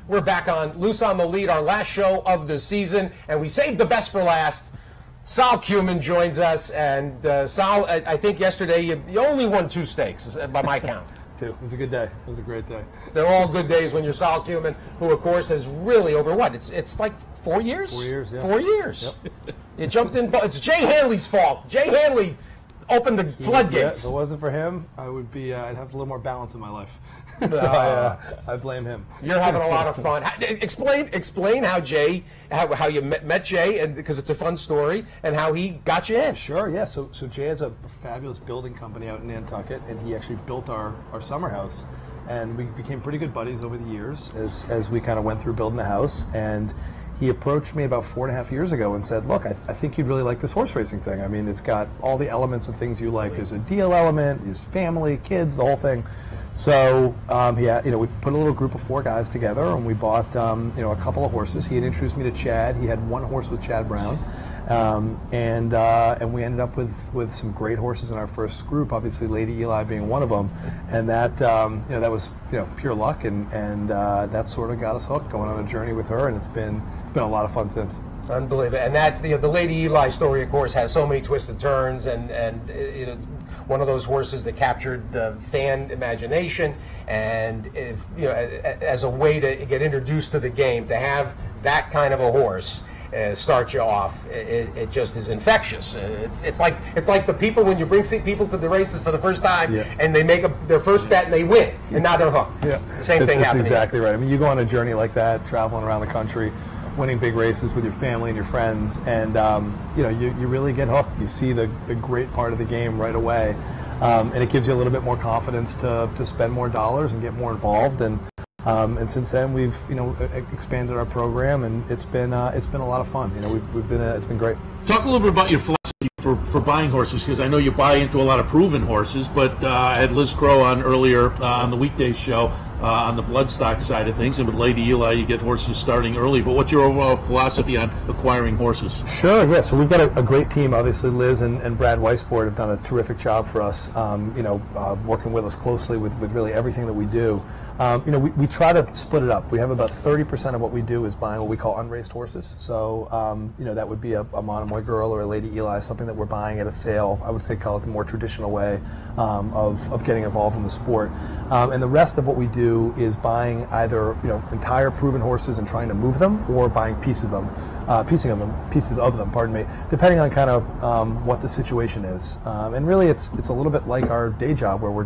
We're back on Loose on the Lead, our last show of the season, and we saved the best for last. Sal Cumin joins us, and Sal, I think yesterday you only won 2 stakes, by my count. 2. It was a good day. It was a great day. They're all good days when you're Sal Cumin, who, of course, has really, over what? It's like 4 years? 4 years, yeah. 4 years. Yep. You jumped in. It's Jay Hanley's fault. Jay Hanley opened the floodgates. Yeah, if it wasn't for him, I would be. I'd have a little more balance in my life. So I blame him. You're having a lot of fun. Explain how Jay, how you met Jay, and because it's a fun story, and how he got you in. Sure, yeah. So Jay has a fabulous building company out in Nantucket, and he actually built our summer house, and we became pretty good buddies over the years as we kind of went through building the house. And he approached me about 4.5 years ago and said, "Look, I think you'd really like this horse racing thing. I mean, it's got all the elements of things you like. There's a deal element, there's family, kids, the whole thing." So we put a little group of 4 guys together, and we bought a couple of horses. He had introduced me to Chad. He had 1 horse with Chad Brown, and we ended up with some great horses in our first group. Obviously, Lady Eli being one of them, and that was pure luck, and that sort of got us hooked, going on a journey with her, and it's been a lot of fun since. Unbelievable. And that the Lady Eli story, of course, has so many twists and turns, and one of those horses that captured the fan imagination, and as a way to get introduced to the game, to have that kind of a horse start you off, it just is infectious. It's like the people when you bring people to the races for the first time, and they make their first bet and they win, and now they're hooked. Yeah. Same thing happens. That's exactly right. I mean, you go on a journey like that, traveling around the country, winning big races with your family and your friends, and you really get hooked. You see the great part of the game right away, and it gives you a little bit more confidence to spend more dollars and get more involved. And since then we've expanded our program, and it's been a lot of fun. It's been great. Talk a little bit about your philosophy for buying horses, because I know you buy into a lot of proven horses, but I had Liz Crow on earlier on the weekday show on the bloodstock side of things, and with Lady Eli you get horses starting early. But what's your overall philosophy on acquiring horses? Sure, yeah. So we've got a great team. Obviously, Liz and Brad Weisbord have done a terrific job for us, working with us closely with really everything that we do. We try to split it up. We have about 30% of what we do is buying what we call unraced horses. So, that would be a Monomoy Girl or a Lady Eli, something that we're buying at a sale. I would say call it the more traditional way of getting involved in the sport. And the rest of what we do is buying either entire proven horses and trying to move them, or buying pieces of them. Pardon me, depending on kind of what the situation is. And really, it's a little bit like our day job, where we're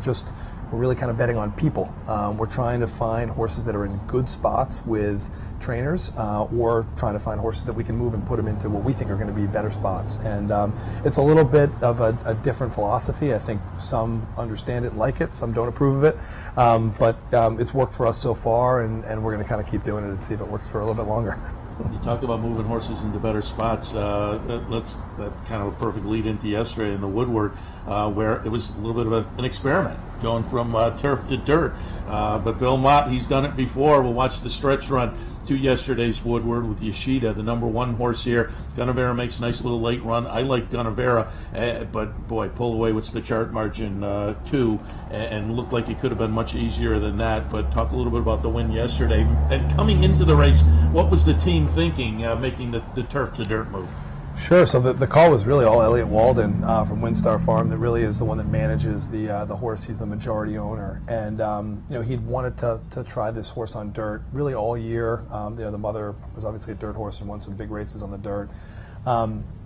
really kind of betting on people. We're trying to find horses that are in good spots with trainers, or trying to find horses that we can move and put them into what we think are going to be better spots. And it's a little bit of a different philosophy. I think some understand it and like it, some don't approve of it. But it's worked for us so far, and we're going to kind of keep doing it and see if it works for a little bit longer. You talked about moving horses into better spots. That kind of a perfect lead into yesterday in the Woodward, where it was a little bit of an experiment, going from turf to dirt. But Bill Mott, he's done it before. We'll watch the stretch run to yesterday's Woodward with Yoshida, the #1 horse here. Gunnevera makes a nice little late run. I like Gunnevera, but boy, pull away. What's the chart margin? 2, and looked like it could have been much easier than that. But talk a little bit about the win yesterday. And coming into the race, what was the team thinking, making the turf to dirt move? Sure. So the call was really all Elliot Walden from Windstar Farm, that really is the one that manages the horse. He's the majority owner, and he'd wanted to try this horse on dirt really all year. The mother was obviously a dirt horse and won some big races on the dirt.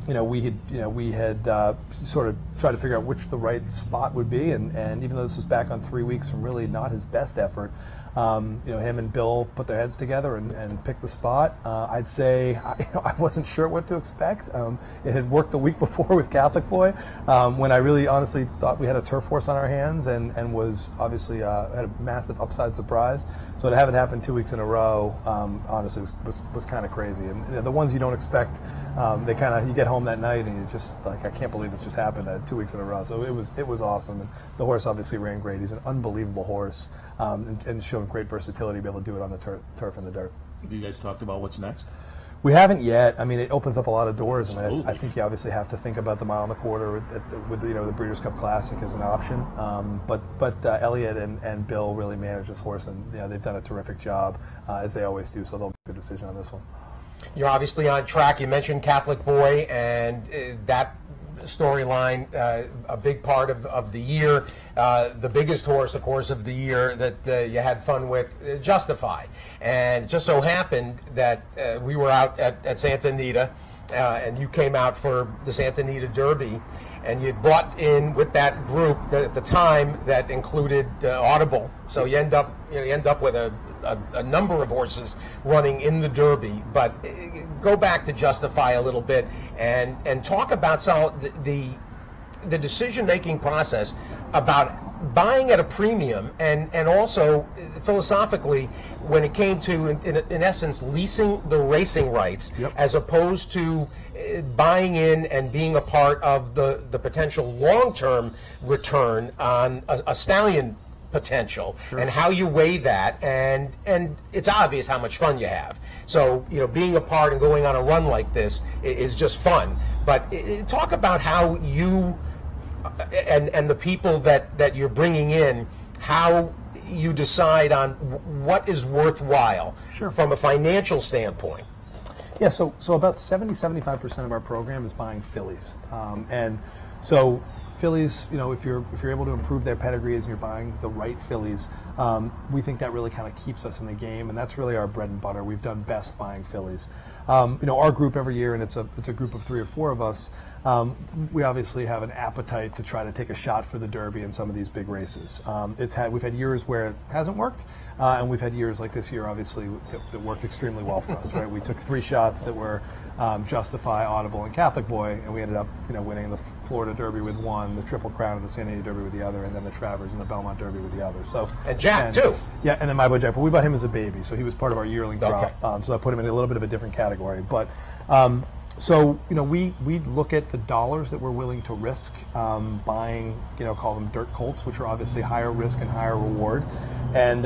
We had sort of tried to figure out which the right spot would be, and even though this was back on 3 weeks from really not his best effort, him and Bill put their heads together and picked the spot. I'd say I wasn't sure what to expect. It had worked the week before with Catholic Boy, when I really honestly thought we had a turf horse on our hands, and was obviously had a massive upside surprise. So to have it happen 2 weeks in a row, honestly was kind of crazy. And the ones you don't expect, you get home that night and you just like, I can't believe this just happened 2 weeks in a row. So it was awesome, and the horse obviously ran great. He's an unbelievable horse, and showed great versatility to be able to do it on the turf and the dirt. Have you guys talked about what's next? We haven't yet. I mean, it opens up a lot of doors. I mean, I think you obviously have to think about the mile and a quarter with the Breeders' Cup Classic as an option. But Elliot and Bill really manage this horse, and they've done a terrific job as they always do. So they'll make a decision on this one. You're obviously on track. You mentioned Catholic Boy, and that storyline, a big part of the year. The biggest horse, of course, of the year that you had fun with, Justify. And it just so happened that we were out at Santa Anita, and you came out for the Santa Anita Derby, and you brought in with that group at the time that included Audible. So you end up with a number of horses running in the Derby. But go back to Justify a little bit and talk about some of the decision-making process about buying at a premium and also philosophically when it came to, in essence, leasing the racing rights. Yep. As opposed to buying in and being a part of the potential long-term return on a stallion potential. Sure. And how you weigh that, and it's obvious how much fun you have. So being a part and going on a run like this is just fun. But talk about how you and the people that you're bringing in, how you decide on what is worthwhile. Sure. From a financial standpoint. Yeah, so about 70-75% of our program is buying fillies, and so fillies, if you're able to improve their pedigrees and you're buying the right fillies, we think that really kind of keeps us in the game, and that's really our bread and butter. We've done best buying fillies. Our group every year, and it's a group of 3 or 4 of us. We obviously have an appetite to try to take a shot for the Derby and some of these big races. We've had years where it hasn't worked, and we've had years like this year, obviously, that worked extremely well for us. Right, we took 3 shots that were Justify, Audible, and Catholic Boy, and we ended up winning the Florida Derby with 1, the Triple Crown and the San Diego Derby with the other, and then the Travers and the Belmont Derby with the other. So and Jack too. Yeah, and then my boy Jack, but we bought him as a baby, so he was part of our yearling crop. Okay. So I put him in a little bit of a different category, but. So we look at the dollars that we're willing to risk buying, call them dirt colts, which are obviously higher risk and higher reward, and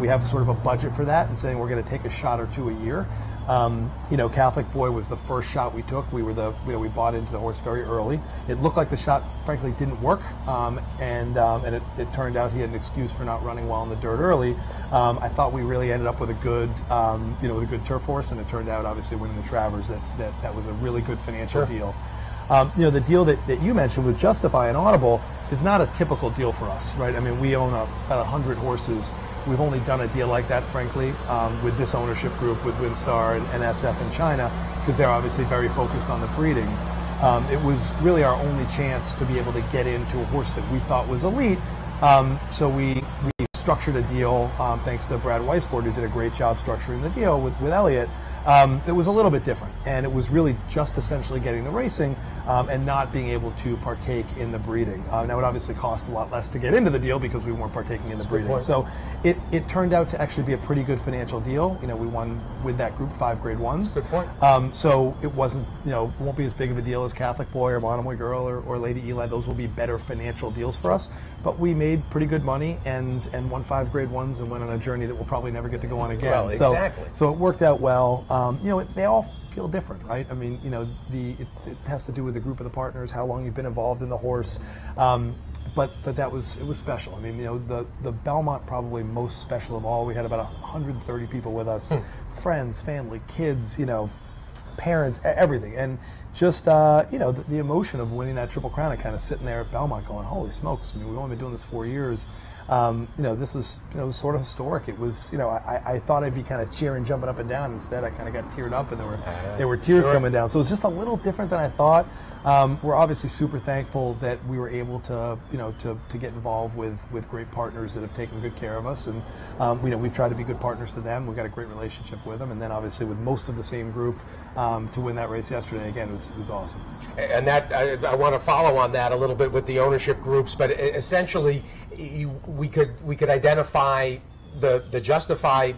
we have sort of a budget for that, and saying we're going to take a shot or 2 a year. Catholic Boy was the first shot we took. We bought into the horse very early. It looked like the shot, frankly, didn't work, and it turned out he had an excuse for not running well in the dirt early. I thought we really ended up with a good, with a good turf horse, and it turned out, obviously, winning the Travers, that was a really good financial deal. The deal that you mentioned with Justify and Audible is not a typical deal for us, right? I mean, we own about 100 horses. We've only done a deal like that, frankly, with this ownership group, with WinStar and SF in China, because they're obviously very focused on the breeding. It was really our only chance to be able to get into a horse that we thought was elite. So we structured a deal, thanks to Brad Weisbord, who did a great job structuring the deal with Elliot. It was a little bit different, and it was really just essentially getting the racing and not being able to partake in the breeding. Now, it obviously cost a lot less to get into the deal because we weren't partaking in the breeding. So it turned out to actually be a pretty good financial deal. We won with that group 5 Grade 1s. Good point. So it wasn't, won't be as big of a deal as Catholic Boy or Monomoy Girl or Lady Eli. Those will be better financial deals for us. But we made pretty good money and won 5 Grade 1s and went on a journey that we'll probably never get to go on again. Well, exactly. So it worked out well. They all feel different, right? I mean, it has to do with the group of the partners, how long you've been involved in the horse. But it was special. I mean, the Belmont probably most special of all. We had about 130 people with us, friends, family, kids, parents, everything, and just the emotion of winning that Triple Crown and kind of sitting there at Belmont going, holy smokes! I mean, we've only been doing this 4 years. This was was sort of historic. It was I thought I'd be kind of cheering, jumping up and down. Instead, I kind of got teared up, and there were tears coming down. So it was just a little different than I thought. We're obviously super thankful that we were able to to get involved with great partners that have taken good care of us, and we've tried to be good partners to them. We've got a great relationship with them, and then obviously with most of the same group to win that race yesterday again was awesome. And that I want to follow on that a little bit with the ownership groups, but essentially we could identify the Justify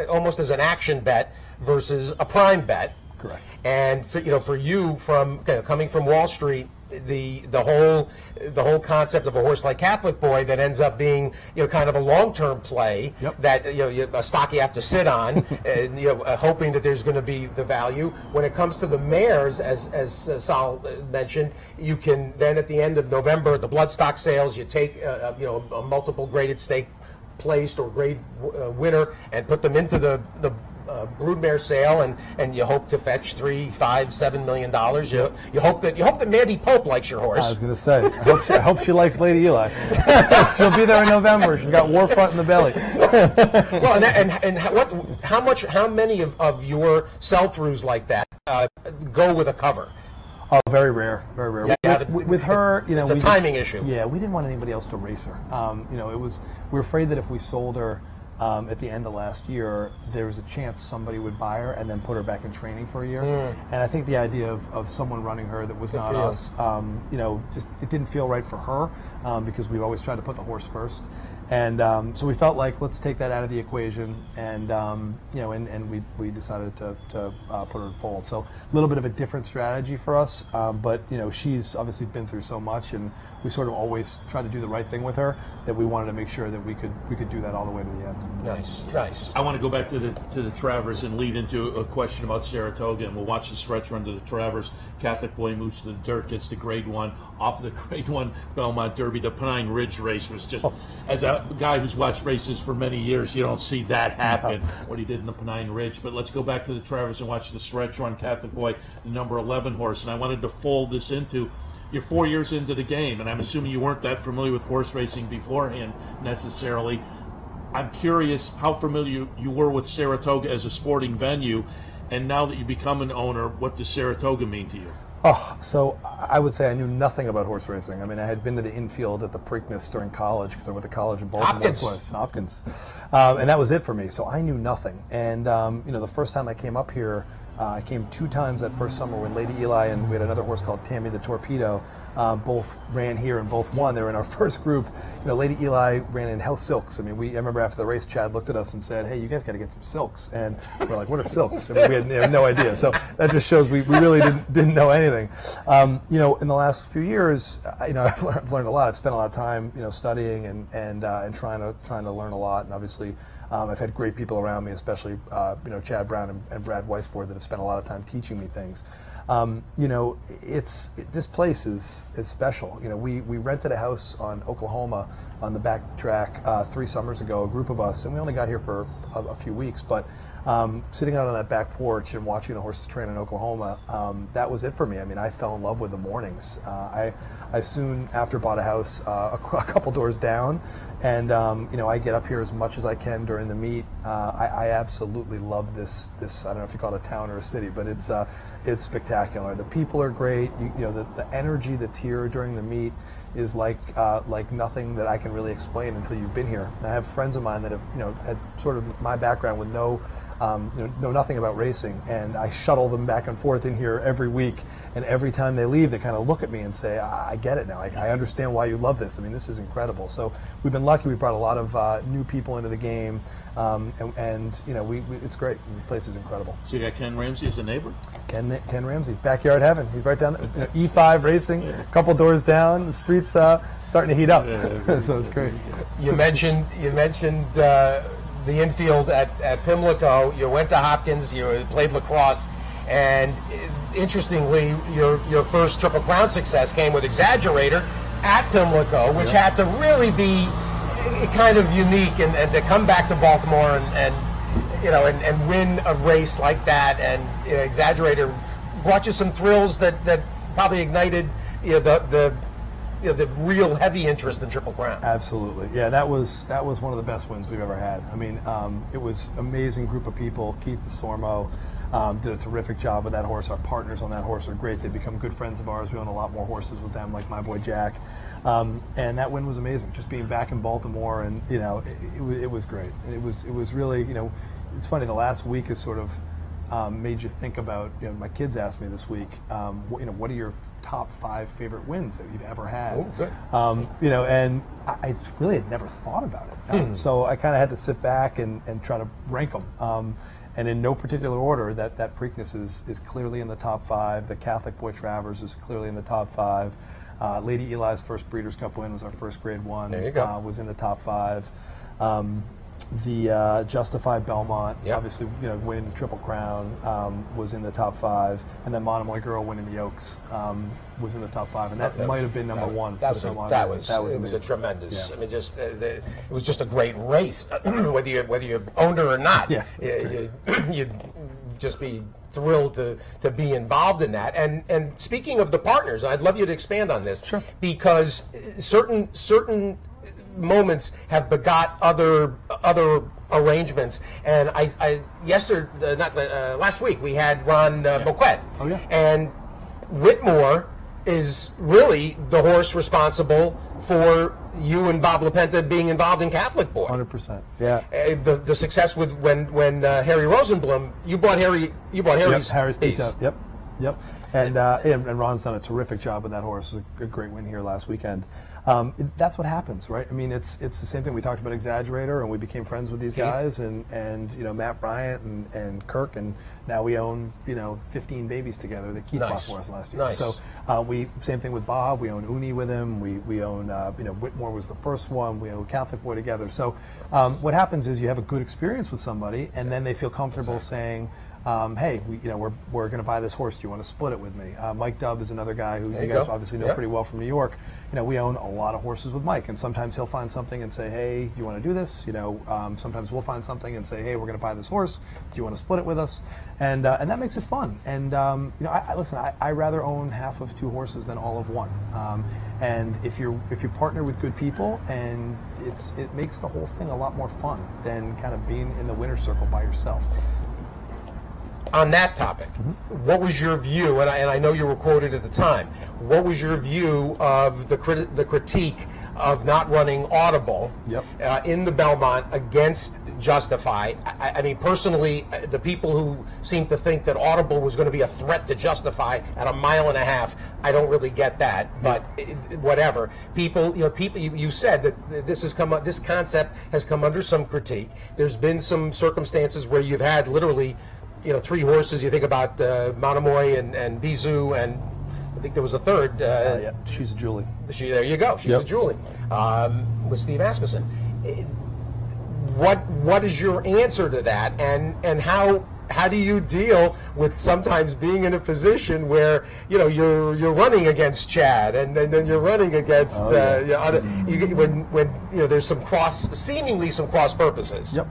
almost as an action bet versus a prime bet. Correct. And for you from coming from Wall Street the whole concept of a horse like Catholic Boy that ends up being kind of a long-term play that a stock you have to sit on, and, hoping that there's going to be the value. When it comes to the mares, as Sal mentioned, you can then at the end of November at the bloodstock sales, you take a multiple graded stake placed or grade winner and put them into the broodmare sale, and you hope to fetch $3, $5, $7 million. You hope that Mandy Pope likes your horse. I was going to say, I hope she likes Lady Eli. She'll be there in November. She's got war front in the belly. Well, how many of your sell-throughs like that go with a cover? Oh, very rare, very rare. Yeah, with her, it's a timing issue. Yeah, we didn't want anybody else to race her. We were afraid that if we sold her at the end of last year, there was a chance somebody would buy her and then put her back in training for a year. And I think the idea of someone running her that was not us, just it didn't feel right for her because we've always tried to put the horse first. And so we felt like let's take that out of the equation, and we decided to put her in fold. So a little bit of a different strategy for us, but she's obviously been through so much, and we sort of always try to do the right thing with her, that we wanted to make sure that we could do that all the way to the end. Nice. I want to go back to the Travers and lead into a question about Saratoga, and we'll watch the stretch run to the Travers. Catholic Boy moves to the dirt, gets the Grade 1. Off of the Grade 1 Belmont Derby, the Pine Ridge race was just, as a guy who's watched races for many years, you don't see that happen, what he did in the Pine Ridge. But let's go back to the Travers and watch the stretch run. Catholic Boy, the number 11 horse. And I wanted to fold this into, you're 4 years into the game, and I'm assuming you weren't that familiar with horse racing beforehand necessarily. I'm curious how familiar you were with Saratoga as a sporting venue, and now that you become an owner, what does Saratoga mean to you? Oh, so I would say I knew nothing about horse racing. I mean, I had been to the infield at the Preakness during college because I went to college in Baltimore. Hopkins. And that was it for me. So I knew nothing. And, the first time I came up here, I came 2 times that first summer when Lady Eli and we had another horse called Tammy the Torpedo. Both ran here and both won. They were in our first group. Lady Eli ran in House Silks. I mean, I remember after the race, Chad looked at us and said, "Hey, you guys got to get some silks." And we're like, "What are silks?" I mean, we had no idea. So that just shows we really didn't know anything. In the last few years, I've learned a lot. I've spent a lot of time, studying and trying to learn a lot. And obviously, I've had great people around me, especially Chad Brown and Brad Weisbord, that have spent a lot of time teaching me things. This place is special. We rented a house on Oklahoma on the back track 3 summers ago, a group of us, and we only got here for a few weeks, but sitting out on that back porch and watching the horses train in Oklahoma, that was it for me. I mean, I fell in love with the mornings. I soon after bought a house a couple doors down, and I get up here as much as I can during the meet. I absolutely love this. I don't know if you call it a town or a city, but it's spectacular. The people are great. The energy that's here during the meet is like nothing that I can really explain until you've been here. I have friends of mine that have had sort of my background with know nothing about racing, and I shuttle them back and forth in here every week, and every time they leave they kind of look at me and say, I get it now, I understand why you love this. I mean, this is incredible. So we've been lucky. We brought a lot of new people into the game, and it's great. This place is incredible. So you got Ken Ramsey as a neighbor? Ken Ramsey, backyard heaven. He's right down there. E5 racing, a couple doors down, the streets starting to heat up. So it's great. You mentioned the infield at Pimlico. You went to Hopkins. You played lacrosse, and interestingly, your first Triple Crown success came with Exaggerator at Pimlico, which had to really be kind of unique, and to come back to Baltimore and win a race like that, and Exaggerator brought you some thrills that probably ignited the real heavy interest in Triple Crown. Absolutely, yeah. That was one of the best wins we've ever had. I mean, it was an amazing group of people. Keith DeSormo did a terrific job with that horse. Our partners on that horse are great. They've become good friends of ours. We own a lot more horses with them, like my boy Jack. And that win was amazing. Just being back in Baltimore, and it was great. It was really, it's funny. The last week is sort of made you think about, my kids asked me this week, what are your top 5 favorite wins that you've ever had? Oh, good. And I really had never thought about it. So I kind of had to sit back and try to rank them. And in no particular order, that Preakness is clearly in the top 5. The Catholic Boy Travers is clearly in the top 5. Lady Eli's first Breeders' Cup win was our first Grade 1. There you go. Was in the top 5. The Justify Belmont, obviously, winning the Triple Crown, was in the top 5, and then Monomoy Girl winning the Oaks was in the top 5, and that might have been number 1. That was a tremendous. I mean, it was just a great race, whether you owned her or not. Yeah, you'd just be thrilled to be involved in that. And speaking of the partners, I'd love you to expand on this, sure, because certain moments have begot other arrangements. And last week we had Ron Boquet. Oh, yeah. And Whitmore is really the horse responsible for you and Bob LaPenta being involved in Catholic Boy. 100%. Yeah. The success with when Harry Rosenblum, you bought Harry's piece. Yep. And Ron's done a terrific job with that horse. It was a great win here last weekend. That's what happens, right? I mean, it's the same thing. We talked about Exaggerator, and we became friends with these guys, and Matt Bryant and Kirk, and now we own 15 babies together that Keith bought for us last year. Nice. So same thing with Bob. We own Uni with him. We own Whitmore was the first one. We own Catholic Boy together. So what happens is you have a good experience with somebody, and then they feel comfortable saying, hey, we're going to buy this horse. Do you want to split it with me? Mike Dubb is another guy who you guys obviously know pretty well from New York. We own a lot of horses with Mike, and sometimes he'll find something and say, hey, do you want to do this? Sometimes we'll find something and say, hey, we're going to buy this horse. Do you want to split it with us? And that makes it fun. And I rather own half of 2 horses than all of 1. And if you partner with good people, and it makes the whole thing a lot more fun than kind of being in the winner's circle by yourself. On that topic, what was your view, and I know you were quoted at the time, what was your view of the critique of not running Audible in the Belmont against Justify? I mean, personally, the people who seem to think that Audible was going to be a threat to Justify at 1.5 miles, I don't really get that, but whatever. You said that this concept has come under some critique. There's been some circumstances where you've had literally 3 horses. You think about Monomoy and Bizou, and I think there was a third. She's a Julie. There you go. She's a Julie with Steve Asmussen. What is your answer to that, and how do you deal with sometimes being in a position where you're running against Chad, and then you're running against when there's seemingly some cross purposes. Yep.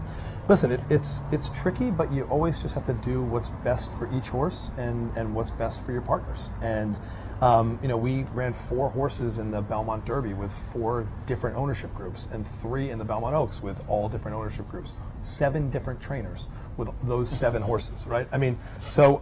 Listen, it's tricky, but you always just have to do what's best for each horse and what's best for your partners. And we ran 4 horses in the Belmont Derby with 4 different ownership groups, and 3 in the Belmont Oaks with all different ownership groups. 7 different trainers with those 7 horses, right? I mean, so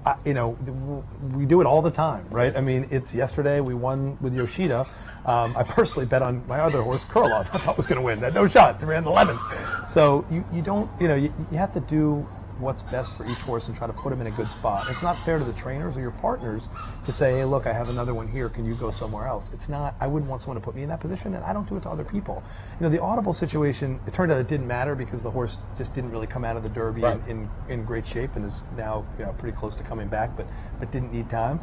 we do it all the time, right? I mean, it's yesterday we won with Yoshida. I personally bet on my other horse, Kurlov. I thought was going to win. No shot. They ran 11th. So you don't, you have to do what's best for each horse and try to put them in a good spot. It's not fair to the trainers or your partners to say, hey, look, I have another one here. Can you go somewhere else? It's not. I wouldn't want someone to put me in that position, and I don't do it to other people. The Audible situation, it turned out it didn't matter because the horse just didn't really come out of the Derby in great shape, and is now pretty close to coming back, but didn't need time.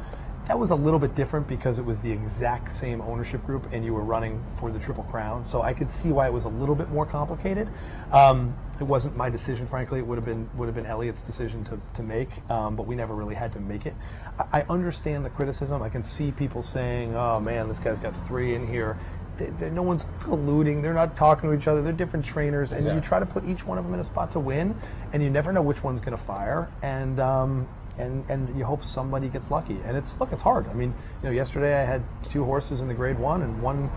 That was a little bit different because it was the exact same ownership group and you were running for the Triple Crown. So I could see why it was a little bit more complicated. It wasn't my decision, frankly. It would have been Elliot's decision to make, but we never really had to make it. I understand the criticism. I can see people saying, oh man, this guy's got 3 in here. No one's colluding. They're not talking to each other. They're different trainers. And you try to put each one of them in a spot to win, and you never know which one's going to fire. And you hope somebody gets lucky. And it's hard. I mean, yesterday I had 2 horses in the Grade 1, and one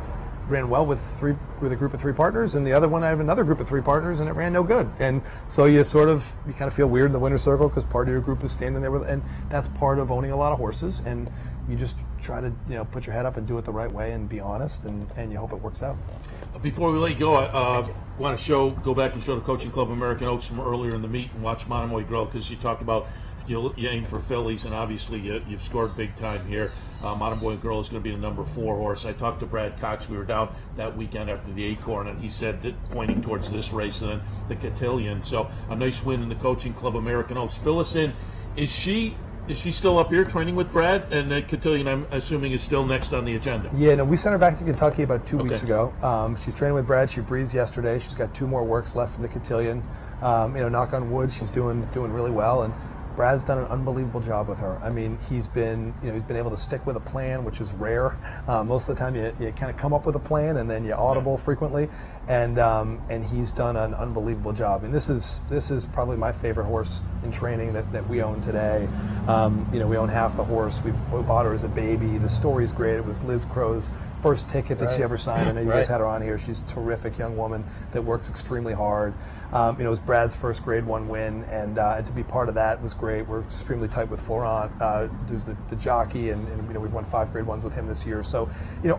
ran well with a group of 3 partners, and the other one I have another group of 3 partners, and it ran no good. And so you kind of feel weird in the winner's circle because part of your group is standing there and that's part of owning a lot of horses. And you just try to put your head up and do it the right way and be honest, and you hope it works out. Before we let you go, I want to go back and show the Coaching Club American Oaks from earlier in the meet and watch Monomoy grow, because you talked about you aim for fillies, and obviously you've scored big time here. Monomoy Girl is going to be the number 4 horse. I talked to Brad Cox. We were down that weekend after the Acorn, and he said that pointing towards this race and then the Cotillion. So a nice win in the Coaching Club American Oaks. Fill us in. Is she still up here training with Brad? And the Cotillion, I'm assuming, is still next on the agenda. Yeah, no, we sent her back to Kentucky about 2 weeks ago. She's training with Brad. She breezed yesterday. She's got 2 more works left for the Cotillion. Knock on wood, she's doing really well. And Brad's done an unbelievable job with her. I mean, he's been able to stick with a plan, which is rare. Most of the time, you kind of come up with a plan and then you audible frequently, and he's done an unbelievable job. And this is probably my favorite horse in training that we own today. We own half the horse. We bought her as a baby. The story's great. It was Liz Crow's first ticket that she ever signed. I know you guys had her on here. She's a terrific young woman that works extremely hard. It was Brad's first Grade 1 win, and to be part of that was great. We're extremely tight with Florent, who's the jockey, and we've won 5 Grade 1s with him this year. So,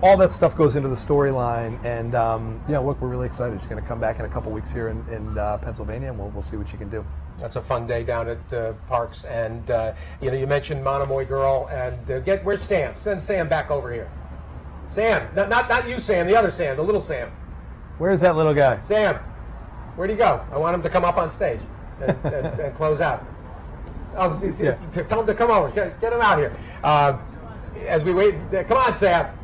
all that stuff goes into the look, and look, we're really excited. She's going to come back in a couple weeks here in Pennsylvania, and we'll see what she can do. That's a fun day down at Parks, and you mentioned Monomoy Girl, and where's Sam? Send Sam back over here. Sam, not you, Sam. The other Sam, the little Sam. Where's that little guy? Sam, where'd he go? I want him to come up on stage and close out. Tell him to come over. Get him out here. As we wait, come on, Sam.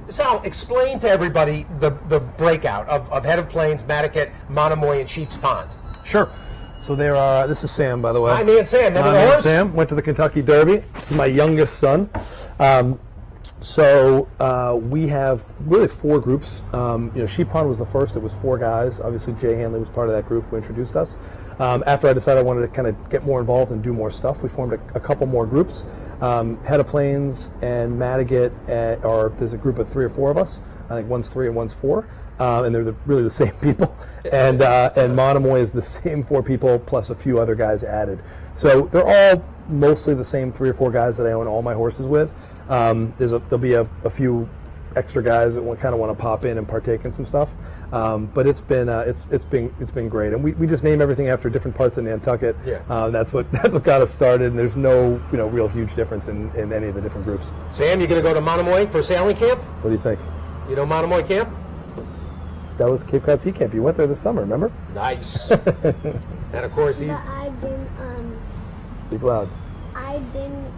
Sal, explain to everybody the breakout of Head of Plains, Matticat, Monomoy, and Sheep's Pond. Sure. So this is Sam, by the way. Hi, me and Sam. Remember the horse? Sam went to the Kentucky Derby. This is my youngest son. We have really 4 groups. Sheep Pond was the first. It was 4 guys. Obviously, Jay Hanley was part of that group who introduced us. After I decided I wanted to kind of get more involved and do more stuff, we formed a couple more groups. Head of Plains and Matticat there's a group of 3 or 4 of us. I think one's 3 and one's 4. And they're really the same people. And Monomoy is the same 4 people plus a few other guys added. So they're all mostly the same 3 or 4 guys that I own all my horses with. There'll be a few extra guys that kind of want to pop in and partake in some stuff. But it's been great, and we just name everything after different parts of Nantucket. That's what got us started. And there's no real huge difference in any of the different groups. Sam, you gonna go to Monomoy for sailing camp? What do you think? You know Monomoy camp? That was Cape Cod Sea Camp. You went there this summer, remember? Nice. And of course, But I didn't. Speak loud. I didn't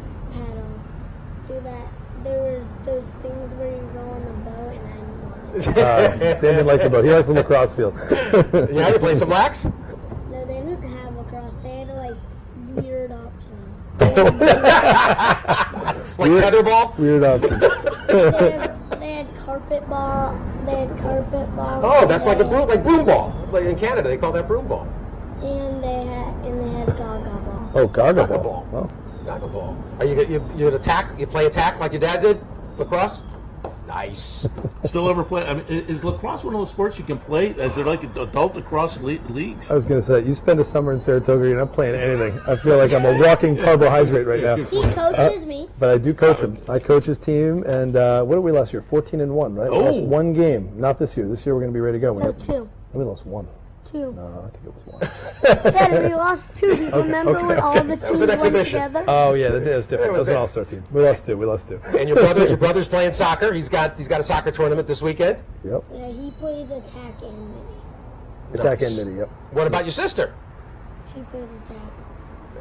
do that. There was those things where you go on the boat, and I didn't want it. Sam didn't like the boat. He likes the lacrosse field. Yeah, you play some lax? No, they didn't have lacrosse. They had weird options. Like tetherball? Weird options. They had carpet ball. Oh, that's like broom ball. Like in Canada, they call that broom ball. And they had gaga ball. Oh, gaga Gaga ball. ball. Oh. Gaga ball. Are you an attack? You play attack like your dad did? Lacrosse? Nice. Still ever play? I mean, is lacrosse one of those sports you can play? Is there like adult lacrosse leagues? I was going to say, you spend a summer in Saratoga, you're not playing anything. I feel like I'm a walking carbohydrate right now. He coaches me. But I do coach him. I coach his team, and what did we last year? 14-1, right? We lost 1 game. Not this year. This year we're going to be ready to go. No, 2. We lost 1. 2. No, I think it was 1. Daddy, we lost 2. Remember when all the teams was an went exhibition. together? Oh yeah, that is different. It was That was an it. all-star team. We lost two. And your brother's playing soccer. He's got a soccer tournament this weekend. Yep. Yeah, he plays attack and mini. Attack Nice. and midi. Yep. What about your sister? She plays attack.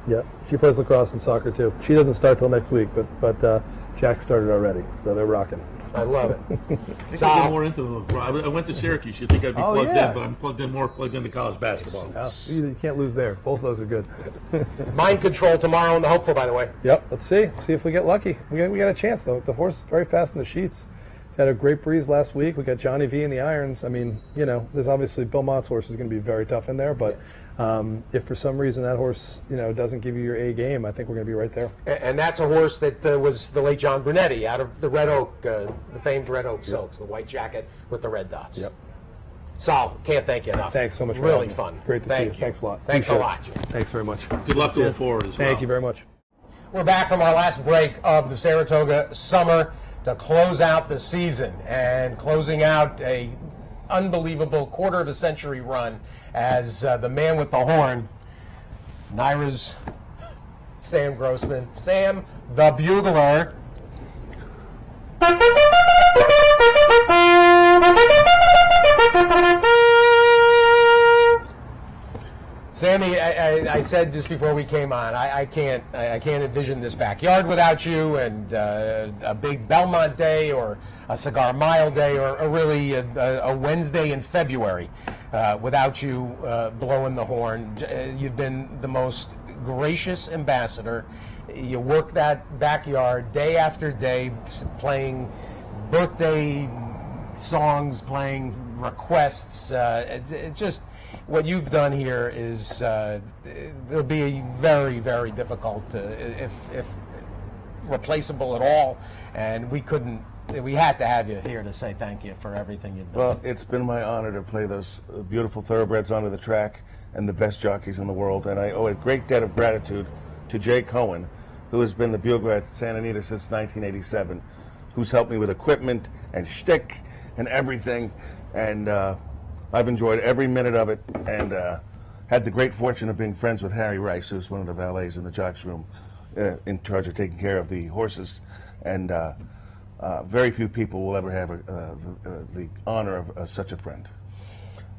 Yep. She plays lacrosse and soccer too. She doesn't start till next week, but Jack started already, so they're rocking. I love it. I think I'll get more into the lacrosse. I went to Syracuse. You think I'd be plugged in, but I'm plugged into college basketball. You can't lose there. Both of those are good. Mind control tomorrow in the Hopeful, by the way. Yep. Let's see. See if we get lucky. We got a chance though. The horse is very fast in the sheets. Had a great breeze last week. We got Johnny V in the irons. I mean, there's obviously Beaumont's horse is going to be very tough in there, but if for some reason that horse, doesn't give you your A game, I think we're going to be right there. And that's a horse that was the late John Brunetti out of the Red Oak, the famed Red Oak Silks, the white jacket with the red dots. Yep. Sal, can't thank you enough. Thanks so much for Really having me. fun. Great to see you. Thanks a lot. Thanks a Appreciate lot. it. Thanks very much. Good luck going forward as well. Thank you very much. We're back from our last break of the Saratoga summer to close out the season and closing out a unbelievable quarter of a century run as the man with the horn, Naira's Sam Grossman. Sam, the Bugler. Sammy, I said just before we came on, I can't envision this backyard without you, and a big Belmont day or a Cigar Mile day or really a Wednesday in February without you blowing the horn. You've been the most gracious ambassador. You work that backyard day after day, playing birthday songs, playing requests. It's just what you've done here is it'll be very, very difficult, if replaceable at all. And we had to have you here to say thank you for everything you've done. Well, it's been my honor to play those beautiful thoroughbreds onto the track and the best jockeys in the world. And I owe a great debt of gratitude to Jay Cohen, who has been the bugler at Santa Anita since 1987, who's helped me with equipment and shtick and everything. And I've enjoyed every minute of it, and had the great fortune of being friends with Harry Rice, who's one of the valets in the jocks room, in charge of taking care of the horses. And very few people will ever have the honor of such a friend.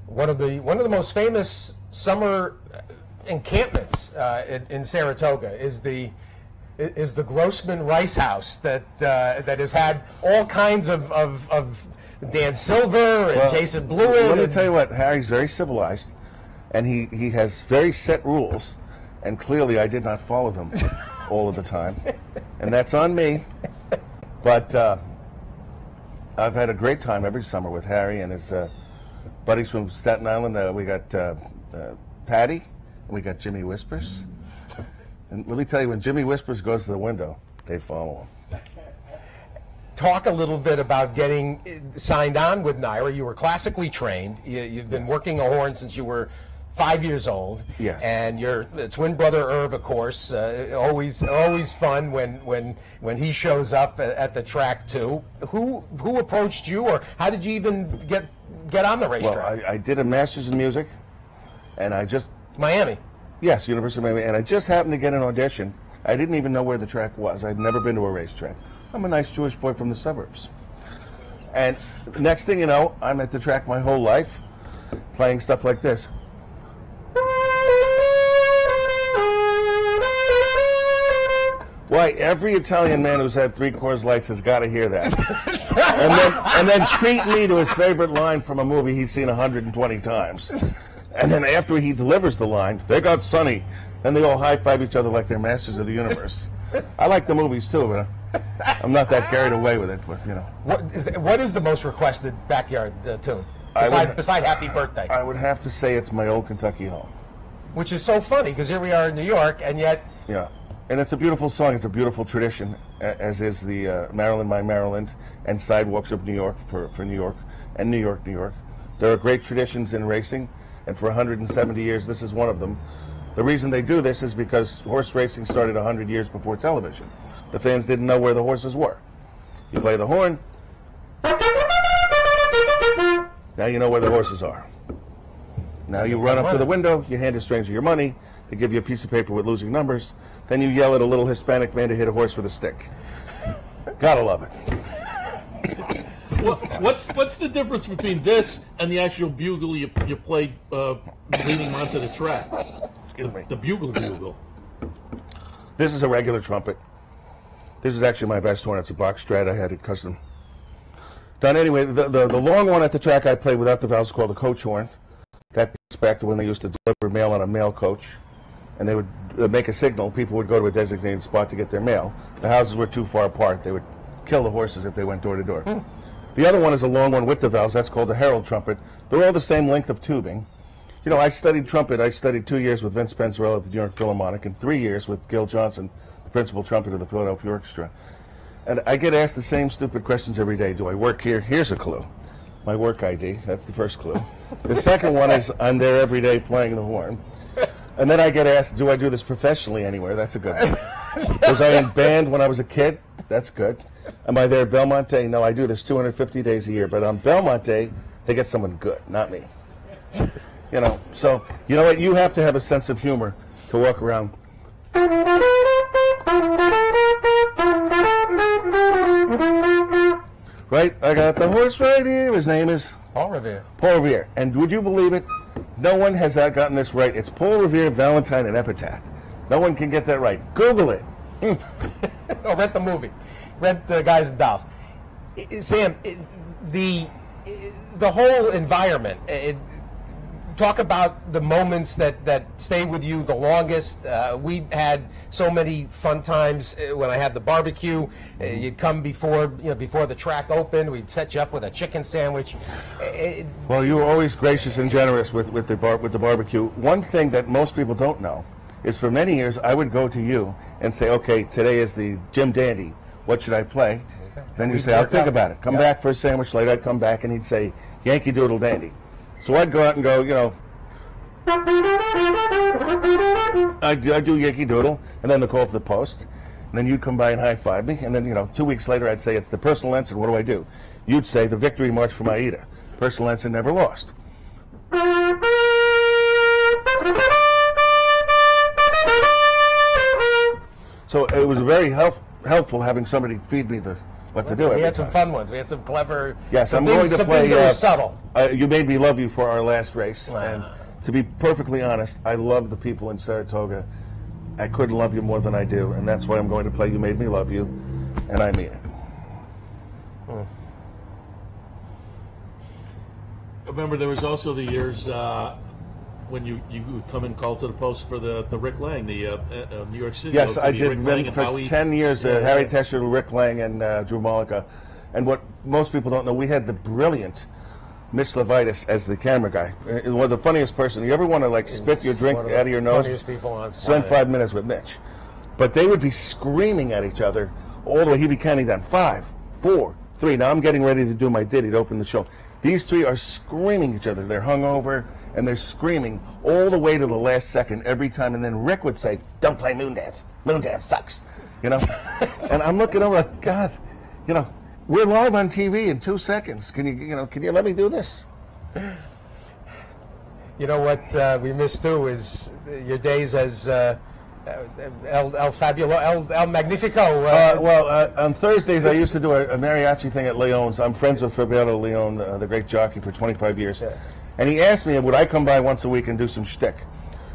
One of the most famous summer encampments in Saratoga is the Grossman Rice House that has had all kinds of Dan Silver and Jason Blewett. Let me tell you what, Harry's very civilized, and he has very set rules, and clearly I did not follow them all of the time, and that's on me. But I've had a great time every summer with Harry and his buddies from Staten Island. We got Patty, and we got Jimmy Whispers. And let me tell you, when Jimmy Whispers goes to the window, they follow him. Talk a little bit about getting signed on with Naira. You were classically trained. You've been working a horn since you were 5 years old. Yes. And your twin brother Irv, of course, always fun when he shows up at the track too. Who approached you, or how did you even get on the racetrack? Well, I did a master's in music, and I just Miami. Yes, University of Miami, and I just happened to get an audition. I didn't even know where the track was. I'd never been to a racetrack. I'm a nice Jewish boy from the suburbs. And next thing you know, I'm at the track my whole life, playing stuff like this. Why, every Italian man who's had 3 Coors Lights has got to hear that. and then treat me to his favorite line from a movie he's seen 120 times. And then after he delivers the line, "They got Sonny," then they all high-five each other like they're masters of the universe. I like the movies too, but I'm not that carried away with it. But you know, what is the most requested backyard tune beside "Happy Birthday"? I would have to say it's "My Old Kentucky Home," which is so funny because here we are in New York, and yet and it's a beautiful song. It's a beautiful tradition, as is the "Maryland, My Maryland" and "Sidewalks of New York" for New York and New York, New York. There are great traditions in racing. And for 170 years, this is one of them. The reason they do this is because horse racing started 100 years before television. The fans didn't know where the horses were. You play the horn. Now you know where the horses are. Now you run up to the window, you hand a stranger your money, they give you a piece of paper with losing numbers, then you yell at a little Hispanic man to hit a horse with a stick. Gotta love it. What's the difference between this and the actual bugle you played leading onto the track? Excuse me. The bugle. This is a regular trumpet. This is actually my best horn. It's a box strat. I had it custom done. Anyway, the long one at the track I played without the valves called a coach horn. That goes back to when they used to deliver mail on a mail coach. And they would make a signal. People would go to a designated spot to get their mail. The houses were too far apart. They would kill the horses if they went door to door. The other one is a long one with the valves. That's called a herald trumpet. They're all the same length of tubing. You know, I studied trumpet. I studied 2 years with Vince Penzarella at the New York Philharmonic and 3 years with Gil Johnson, the principal trumpeter of the Philadelphia Orchestra. And I get asked the same stupid questions every day. Do I work here? Here's a clue. My work ID. That's the first clue. The second one is I'm there every day playing the horn. And then I get asked, do I do this professionally anywhere? That's a good one. Was I in band when I was a kid? That's good. Am I there at Belmont Day? No, I do this 250 days a year. But on Belmont Day, they get someone good, not me. You know, so, you know what? You have to have a sense of humor to walk around right? I got the horse right here. His name is Paul Revere. Paul Revere. And would you believe it? No one has gotten this right. It's Paul Revere, Valentine, and Epitaph. No one can get that right. Google it. Or rent the movie. Rent Guys and Dolls. Sam, the whole environment. Talk about the moments that stay with you the longest. We had so many fun times when I had the barbecue. You'd come before the track opened. We'd set you up with a chicken sandwich. Well, you were always gracious and generous with the barbecue. One thing that most people don't know is for many years I would go to you and say, okay, today is the Jim Dandy. What should I play? Okay. Then you say, I'll think about it. Come back for a sandwich later. I'd come back and he'd say, Yankee Doodle Dandy. So I'd go out and go, I'd do Yankee Doodle, and then they'd call up the post, and then you'd come by and high-five me, and then, 2 weeks later I'd say, it's the personal ensign, what do I do? You'd say, the victory march from Aida. Personal ensign never lost. So it was very helpful having somebody feed me what to do. We had some fun ones. We had some clever. Yes, I'm going to play. Things that were subtle. You made me love you for our last race, and to be perfectly honest, I love the people in Saratoga. I couldn't love you more than I do, and that's why I'm going to play. You made me love you, and I mean it. Remember, there was also the years when you would come and call to the post for the Rick Lang, the New York City. Yes, OTB, I did. Rick For 10 years, Harry Tesher, Rick Lang, and Drew Mollica. And what most people don't know, we had the brilliant Mitch Levitas as the camera guy. One of the funniest person. You ever want to spit your drink out of your nose? Funniest people on Spend 5 minutes with Mitch. But they would be screaming at each other all the way. He'd be counting down 5, 4, 3. Now I'm getting ready to do my ditty to open the show. These three are screaming at each other. They're hungover, and they're screaming all the way to the last second every time. And then Rick would say, "Don't play Moondance. Moondance sucks." And I'm looking over like, God, we're live on TV in 2 seconds. Can you let me do this? You know what we miss too is your days as El Fabulo, El Magnifico. On Thursdays I used to do a mariachi thing at Leon's. I'm friends with Fabiano Leon, the great jockey, for 25 years. Yeah. And he asked me, would I come by once a week and do some shtick?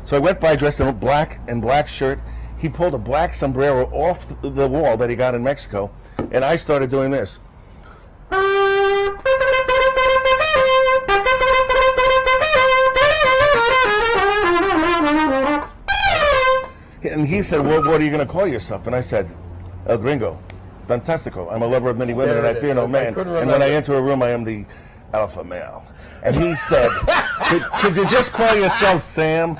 So I went by dressed in a black shirt. He pulled a black sombrero off the wall that he got in Mexico, and I started doing this. And he said, well, what are you going to call yourself? And I said, El Gringo, Fantastico. I'm a lover of many women and I fear no man. And when I enter a room, I am the alpha male. And he said, could you just call yourself Sam?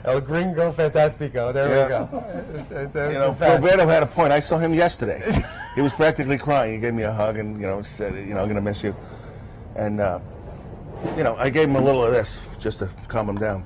El Gringo Fantastico. There we go. Roberto had a point. I saw him yesterday. He was practically crying. He gave me a hug and, said, I'm going to miss you. And, I gave him a little of this just to calm him down.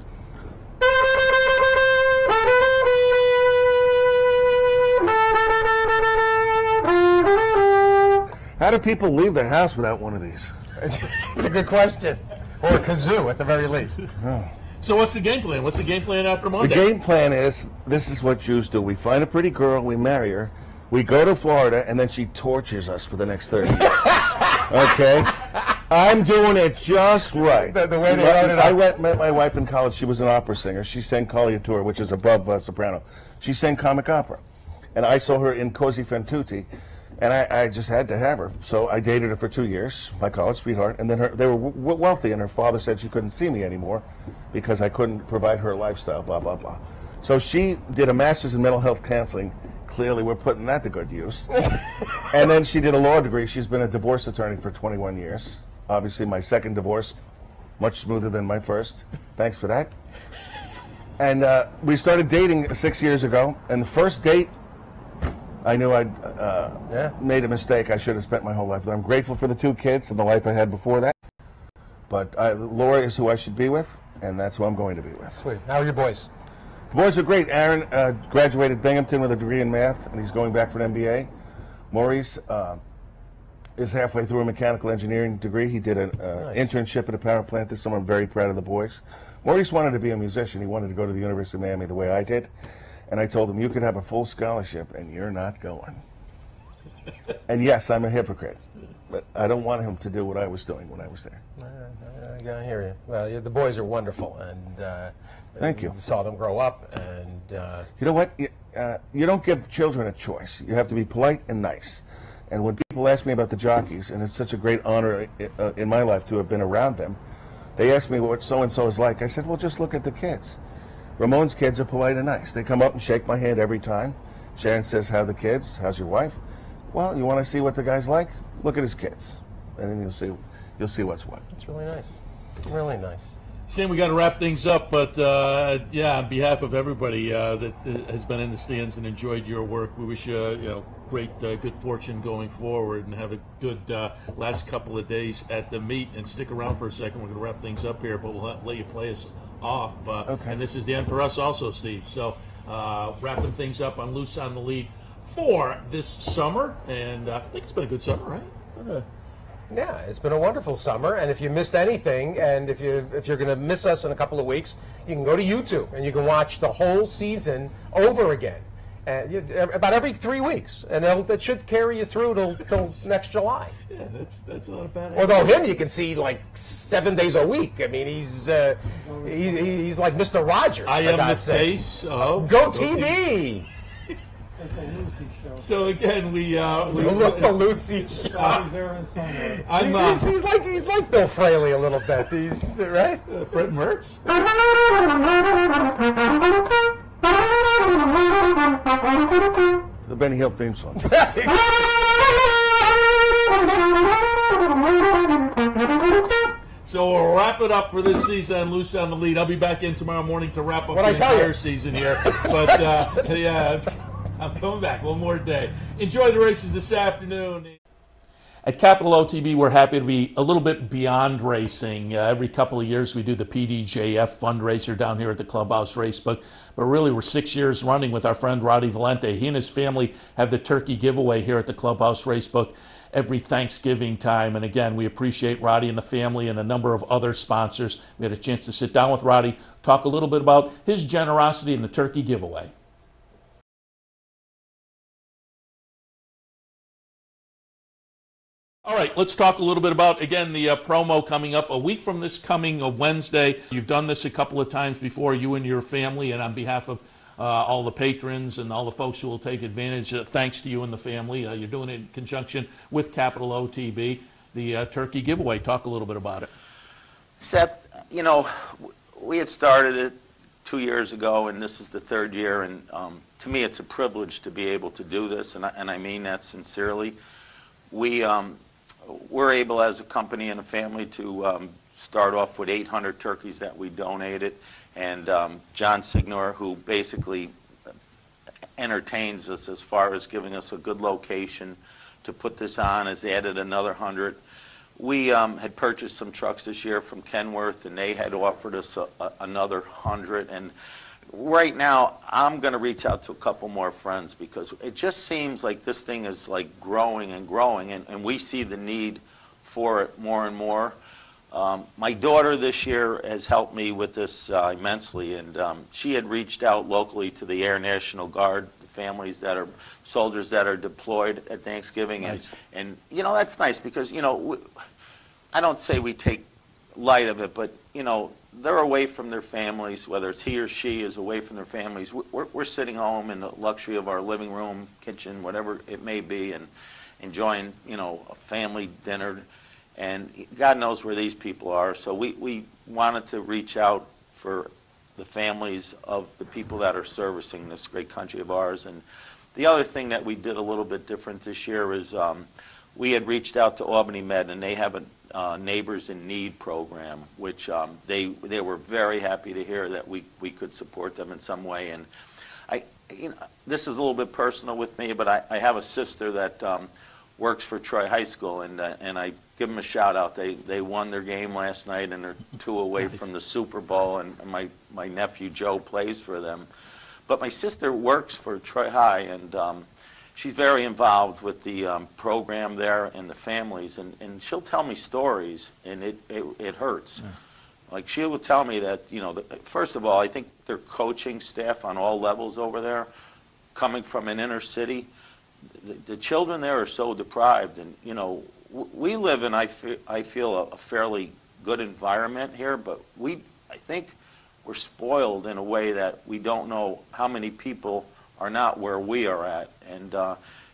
How do people leave their house without one of these? It's a good question. Or a kazoo, at the very least. Oh. So what's the game plan? What's the game plan after Monday? The game plan is, this is what Jews do. We find a pretty girl, we marry her, we go to Florida, and then she tortures us for the next 30 years. Okay? I'm doing it just right. The way they wrote it up. I met my wife in college. She was an opera singer. She sang Colliature, which is above soprano. She sang comic opera. And I saw her in Così fan tutte. And I just had to have her. So I dated her for 2 years, my college sweetheart. And then they were wealthy, and her father said she couldn't see me anymore because I couldn't provide her lifestyle, blah, blah, blah. So she did a master's in mental health counseling. Clearly, we're putting that to good use. And then she did a law degree. She's been a divorce attorney for 21 years. Obviously, my second divorce, much smoother than my first. Thanks for that. And we started dating 6 years ago. And the first date, I knew I'd made a mistake. I should have spent my whole life with her. I'm grateful for the 2 kids and the life I had before that. But Laura is who I should be with, and that's who I'm going to be with. Sweet. How are your boys? The boys are great. Aaron graduated Binghamton with a degree in math, and he's going back for an MBA. Maurice is halfway through a mechanical engineering degree. He did an internship at a power plant this summer. I'm very proud of the boys. Maurice wanted to be a musician. He wanted to go to the University of Miami the way I did. And I told him, you could have a full scholarship, and you're not going. And yes, I'm a hypocrite, but I don't want him to do what I was doing when I was there. I hear you. Well, the boys are wonderful, and Thank you. Saw them grow up, and You know what? You don't give children a choice. You have to be polite and nice. And when people ask me about the jockeys, and it's such a great honor in my life to have been around them, they ask me what so-and-so is like. I said, well, just look at the kids. Ramon's kids are polite and nice. They come up and shake my hand every time. Sharon says, how are the kids? How's your wife? Well, you want to see what the guy's like? Look at his kids. And then you'll see what's what. it's really nice. Really nice. Sam, we got to wrap things up, but yeah, on behalf of everybody that has been in the stands and enjoyed your work, we wish you, great good fortune going forward, and have a good last couple of days at the meet. And stick around for a second. We're going to wrap things up here, but we'll let you play us off. Okay. And this is the end for us also, Steve. So wrapping things up on Loose on the Lead for this summer, and I think it's been a good summer, right? Yeah, it's been a wonderful summer, and if you missed anything, and if you're going to miss us in a couple of weeks, you can go to YouTube and you can watch the whole season over again, about every 3 weeks, and that should carry you through till next July. Yeah, that's not a bad idea. Although him, you can see like 7 days a week. I mean, he's like Mr. Rogers. I for am the God's sakes. face of Go TB. It's a Lucy show. So again, we The Lucy show. He's like Bill Fraley a little bit. He's right. Fred Mertz. The Benny Hill theme song. So we'll wrap it up for this season. Loose on the Lead. I'll be back in tomorrow morning to wrap up What'd the I tell entire you? season here. But yeah, I'm coming back one more day. Enjoy the races this afternoon. At Capital OTB, we're happy to be a little bit beyond racing. Every couple of years, we do the PDJF fundraiser down here at the Clubhouse Racebook. But really, we're 6 years running with our friend Roddy Valente. He and his family have the turkey giveaway here at the Clubhouse Racebook every Thanksgiving time. And again, we appreciate Roddy and the family and a number of other sponsors. We had a chance to sit down with Roddy, talk a little bit about his generosity in the turkey giveaway. All right, let's talk a little bit about, again, the promo coming up a week from this coming Wednesday. You've done this a couple of times before, you and your family, and on behalf of all the patrons and all the folks who will take advantage, thanks to you and the family. You're doing it in conjunction with Capital OTB, the turkey giveaway. Talk a little bit about it. Seth, we had started it 2 years ago, and this is the third year, and to me it's a privilege to be able to do this, and I mean that sincerely. We're able as a company and a family to start off with 800 turkeys that we donated, and John Signor, who basically entertains us as far as giving us a good location to put this on, has added another 100. We had purchased some trucks this year from Kenworth, and they had offered us another 100. And right now, I'm going to reach out to a couple more friends, because it just seems like this thing is like growing and growing, and we see the need for it more and more. My daughter this year has helped me with this immensely, and she had reached out locally to the Air National Guard, the families that are soldiers that are deployed at Thanksgiving. Nice. And that's nice, because, I don't say we take light of it, but, they're away from their families, whether it's he or she is away from their families. We're sitting home in the luxury of our living room, kitchen, whatever it may be, and enjoying, a family dinner. And God knows where these people are. So we wanted to reach out for the families of the people that are servicing this great country of ours. And the other thing that we did a little bit different this year is we had reached out to Albany Med, and they have a Neighbors in Need program, which they were very happy to hear that we could support them in some way. And this is a little bit personal with me, but I have a sister that works for Troy High School, and I give them a shout out. They won their game last night, and they're 2 away from the Super Bowl, and my nephew Joe plays for them. But my sister works for Troy High, and she's very involved with the program there and the families, and she'll tell me stories, and it hurts. Yeah. Like, she will tell me that, first of all, I think their coaching staff on all levels over there, coming from an inner city, the children there are so deprived, and you know, we live in, I feel a fairly good environment here, but I think we're spoiled in a way that we don't know how many people are not where we are at. And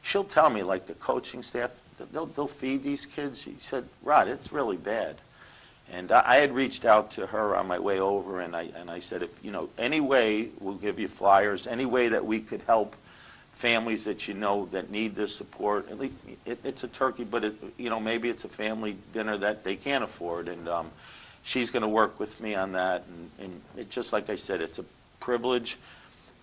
she'll tell me, like, the coaching staff, they'll feed these kids. She said, Rod, it's really bad. And I had reached out to her on my way over, and I said, if you know, any way, we'll give you flyers, any way that we could help families that you know that need this support. At least it's a turkey, but you know, maybe it's a family dinner that they can't afford, and she's going to work with me on that. And it, just like I said, it's a privilege.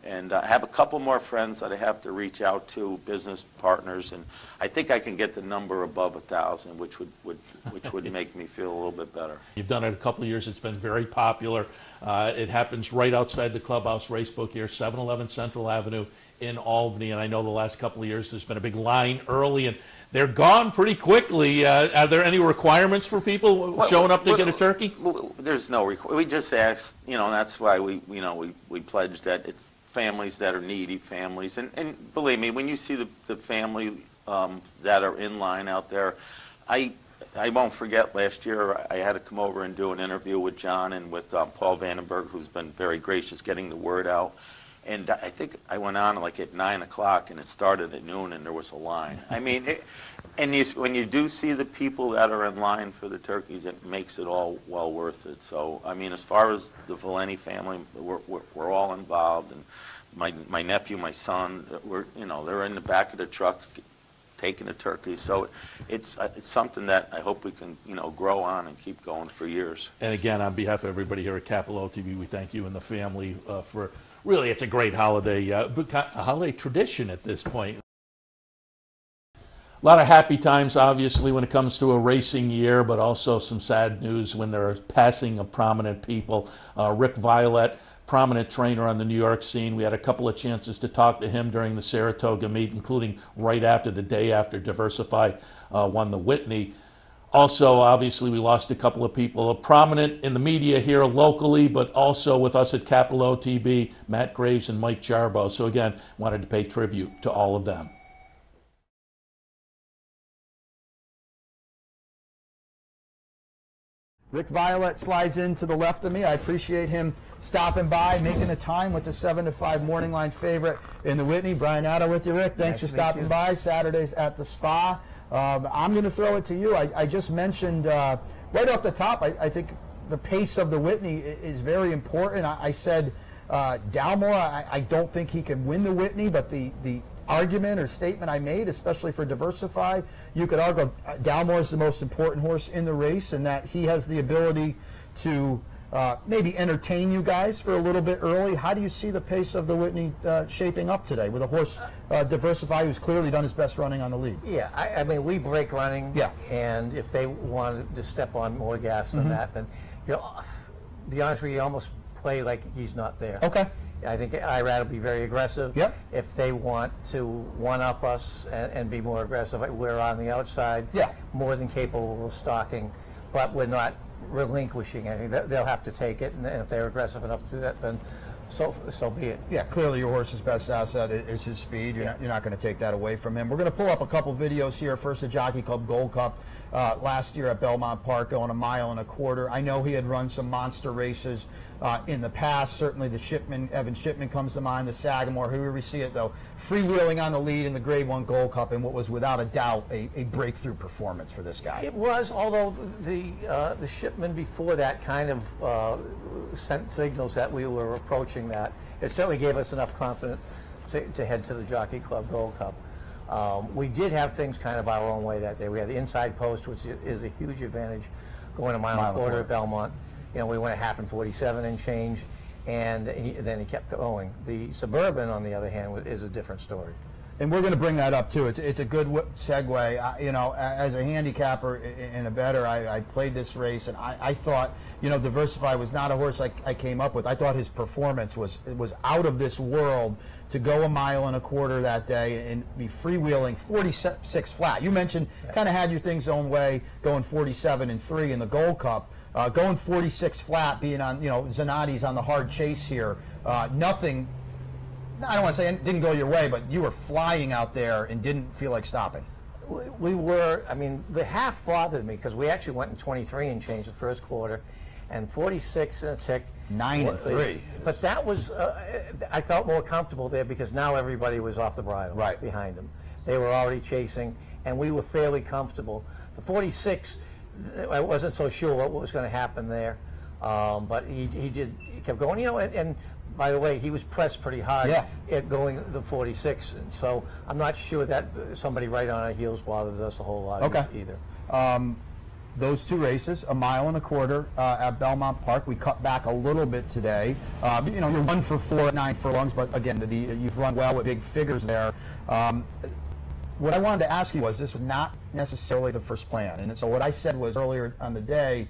And I have a couple more friends that I have to reach out to, business partners, and I think I can get the number above 1,000, which would make me feel a little bit better. You've done it a couple of years. It's been very popular. It happens right outside the clubhouse racebook here, 711 Central Avenue in Albany. And I know the last couple of years there's been a big line early, and they're gone pretty quickly. Are there any requirements for people showing up to get a turkey? There's no requirement. We just asked, you know, and that's why we pledged that it's families that are needy families. And believe me, when you see the family that are in line out there, I won't forget last year I had to come over and do an interview with John and with Paul Vandenberg, who's been very gracious getting the word out. And I think I went on like at 9 o'clock, and it started at noon, and there was a line. I mean, when you do see the people that are in line for the turkeys, it makes it all well worth it. So, I mean, as far as the Valenti family, we're all involved, and my nephew, my son, they're in the back of the truck taking the turkeys. So it's something that I hope we can grow on and keep going for years. And again, on behalf of everybody here at Capital OTB, we thank you and the family for. Really, it's a great holiday, a holiday tradition at this point. A lot of happy times, obviously, when it comes to a racing year, but also some sad news when there are passing of prominent people. Rick Violet, prominent trainer on the New York scene. We had a couple of chances to talk to him during the Saratoga meet, including right after the day after Diversify won the Whitney. Also, obviously, we lost a couple of people prominent in the media here locally, but also with us at Capital OTB, Matt Graves and Mike Jarbo. So again, wanted to pay tribute to all of them. Rick Violet slides in to the left of me. I appreciate him stopping by, making the time with the 7-5 morning line favorite in the Whitney. Brian Addo with you, Rick. Thanks for stopping by. Saturdays at the Spa. I'm going to throw it to you. I just mentioned right off the top, I think the pace of the Whitney is very important. I said Dalmore, I don't think he can win the Whitney, but the argument or statement I made, especially for Diversify, you could argue Dalmore is the most important horse in the race, and that he has the ability to maybe entertain you guys for a little bit early. How do you see the pace of the Whitney shaping up today with a horse Diversify who's clearly done his best running on the lead? Yeah, I mean, we break running, yeah, and if they wanted to step on more gas than that, then, to be honest with you, almost play like he's not there. Okay. I think Irad will be very aggressive. Yep. If they want to one-up us and be more aggressive, we're on the outside, yeah, more than capable of stalking, but we're not relinquishing anything. They'll have to take it, and if they're aggressive enough to do that, then so be it. Yeah, clearly your horse's best asset is his speed. You're not going to take that away from him. We're going to pull up a couple videos here. First, the Jockey Club Gold Cup last year at Belmont Park, going 1.25 miles. I know he had run some monster races in the past. Certainly the Evan Shipman comes to mind, the Sagamore. Here we see it, though, freewheeling on the lead in the Grade 1 Gold Cup, and what was without a doubt a breakthrough performance for this guy. It was, although the Shipman before that kind of sent signals that we were approaching that. It certainly gave us enough confidence to head to the Jockey Club Gold Cup. We did have things kind of our own way that day. We had the inside post, which is a huge advantage, going 1.25 miles at Belmont. We went 1/2 and 47 and change, and then he kept going. The Suburban, on the other hand, is a different story. And we're going to bring that up too. It's a good segue. As a handicapper and a bettor, I played this race, and I thought, Diversify was not a horse I came up with. I thought his performance was out of this world to go 1.25 miles that day and be freewheeling 46 flat. You mentioned kind of had your things own way, going 47-3 in the Gold Cup. Going 46 flat, being on, Zanotti's on the hard chase here. Nothing I don't want to say it didn't go your way, but you were flying out there and didn't feel like stopping. We were, I mean, the half bothered me because we actually went in 23 and changed the first quarter, and 46 and a tick. 9 and 3. But that was, I felt more comfortable there because now everybody was off the bridle behind them. They were already chasing, and we were fairly comfortable. The 46, I wasn't so sure what was going to happen there, but he kept going. You know, and by the way, he was pressed pretty hard at going the 46, and so I'm not sure that somebody right on our heels bothers us a whole lot either. Those 2 races, a mile and a quarter at Belmont Park. We cut back a little bit today. You know, you're 1 for 4 at 9 furlongs, but again, you've run well with big figures there. What I wanted to ask you was, this was not necessarily the first plan, and so what I said was earlier on the day,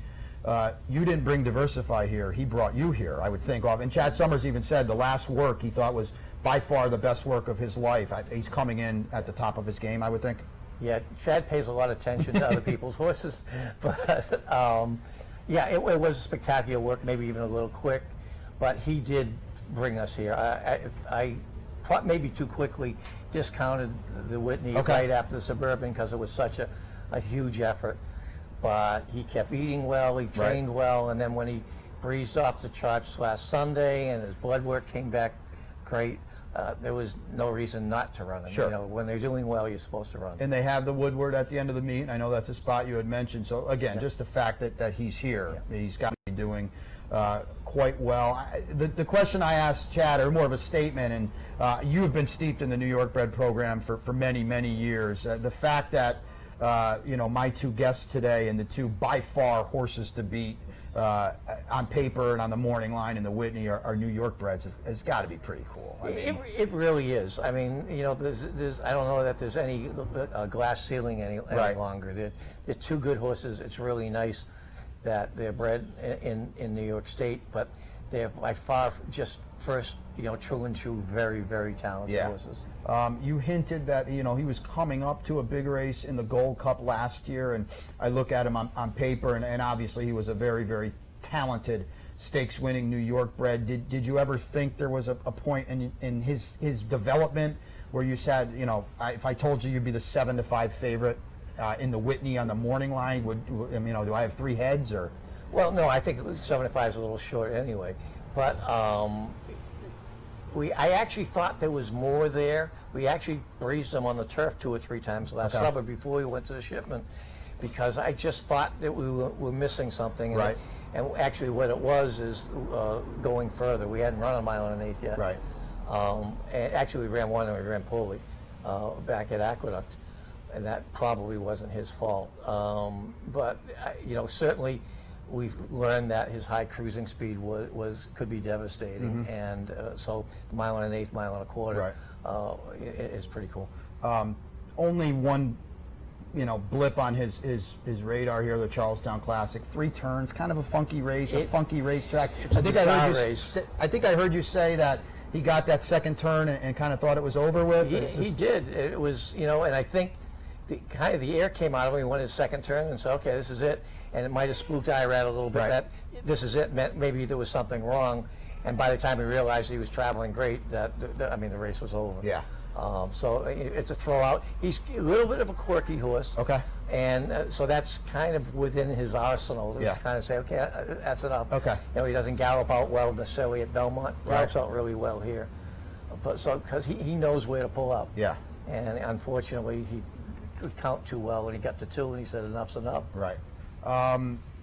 you didn't bring Diversify here. He brought you here, I would think. And Chad Summers even said the last work he thought was by far the best work of his life. He's coming in at the top of his game, I would think. Yeah, Chad pays a lot of attention to other people's horses, but yeah, it was spectacular work, maybe even a little quick, but he did bring us here. I maybe too quickly discounted the Whitney right after the Suburban because it was such a huge effort, but he kept eating well, he trained well, and then when he breezed off the charts last Sunday and his blood work came back great, there was no reason not to run him. Sure. You know, when they're doing well, you're supposed to run. And they have the Woodward at the end of the meet. I know that's a spot you had mentioned. So again, just the fact that he's here, he's got to be doing quite well. The question I asked Chad, or more of a statement, and you have been steeped in the New York bred program for many, many years. The fact that you know, my 2 guests today and the 2 by far horses to beat on paper and on the morning line in the Whitney are New York breds has got to be pretty cool. I mean, it really is. I mean, you know, there's I don't know that there's any glass ceiling any longer. They're 2 good horses. It's really nice that they're bred in New York State, but they're by far just first, you know, true and true, very, very talented horses. You hinted that, you know, he was coming up to a big race in the Gold Cup last year, and I look at him on paper, and obviously he was a very, very talented stakes-winning New York bred. Did you ever think there was a point in his development where you said, you know, if I told you you'd be the 7-5 favorite in the Whitney on the morning line, you know, do I have 3 heads or? Well, no, I think 7-5 is a little short anyway, but I actually thought there was more there. We actually breezed them on the turf 2 or 3 times last summer before we went to the shipment, because I just thought that we were missing something. Right. And actually what it was is going further. We hadn't run a mile and an 1/8 yet. Right. And actually we ran one and we ran poorly back at Aqueduct, and that probably wasn't his fault. But you know, certainly we've learned that his high cruising speed could be devastating, and so the mile and an 1/8, mile and a quarter is pretty cool. Only one, you know, blip on his radar here, the Charlestown Classic. 3 turns, kind of a funky race, a funky racetrack. I think I heard you say that he got that second turn and kind of thought it was over with. He did. It was, you know, and I think the air came out of him. He won his second turn and said, okay, this is it. And it might have spooked Irad a little bit that this is it, meant maybe there was something wrong. And by the time he realized he was traveling great, I mean, the race was over. Yeah. So it's a throwout. He's a little bit of a quirky horse. Okay. And so that's kind of within his arsenal. Just kind of say, okay, that's enough. Okay. You know, he doesn't gallop out well necessarily at Belmont. Gallops out really well here. But because he knows where to pull up. Yeah. And unfortunately, he could count too well, and he got to 2, and he said, enough's enough. Right.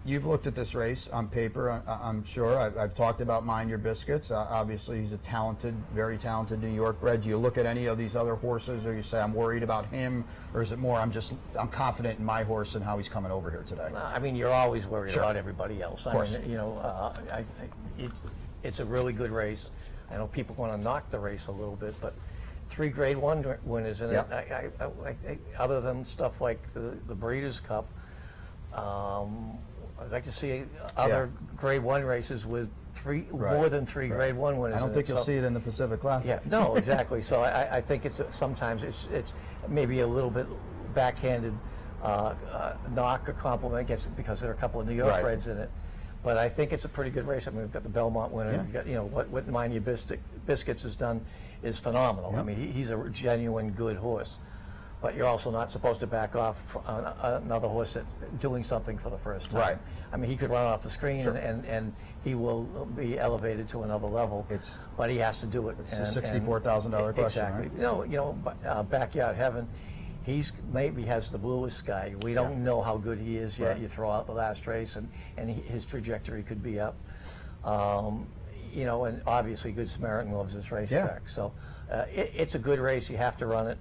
You've looked at this race on paper, I'm sure. I've talked about Mind Your Biscuits. Obviously, he's a talented, very talented New York bred. Do you look at any of these other horses, or you say, I'm worried about him, or is it more, I'm confident in my horse and how he's coming over here today? I mean, you're always worried about everybody else. Of course. I mean, you know, it's a really good race. I know people want to knock the race a little bit, but 3 Grade 1 winners in it. Other than stuff like the Breeders' Cup, I'd like to see other Grade 1 races with more than 3 Grade 1 winners. I don't think you'll see it in the Pacific Classic. Yeah, no, exactly. So I think sometimes it's maybe a little bit backhanded knock or compliment because there are a couple of New York breds in it. But I think it's a pretty good race. I mean, we've got the Belmont winner. Yeah. We've got, you know, what Miney Biscuits has done is phenomenal. I mean, he's a genuine good horse. But you're also not supposed to back off on another horse that doing something for the first time. Right. I mean, he could run off the screen and he will be elevated to another level. But he has to do it. It's a $64,000 question, exactly. Right? Backyard heaven. He's maybe has the bluest sky. We don't know how good he is yet. Right. You throw out the last race, and his trajectory could be up. You know, and obviously Good Samaritan loves this racetrack. So it's a good race. You have to run it.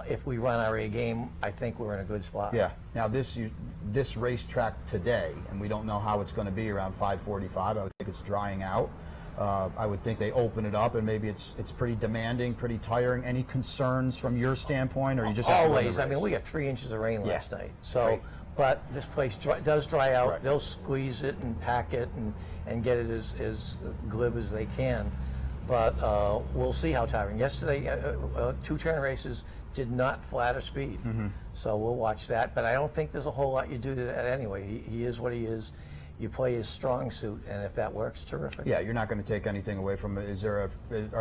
If we run our A game, I think we're in a good spot. Yeah. Now this racetrack today, and we don't know how it's going to be around 5:45. I would think it's drying out. I would think they open it up, and maybe it's pretty demanding, pretty tiring. Any concerns from your standpoint, or you just have to run the always? I race? mean, we got 3 inches of rain last night, so. Right. But this place does dry out. Right. They'll squeeze it and pack it and get it as glib as they can. But we'll see how tiring. Yesterday, 2-turn races did not flatter speed. So we'll watch that. But I don't think there's a whole lot you do to that anyway. He is what he is. You play his strong suit, and if that works, terrific. Yeah, you're not going to take anything away from it. Are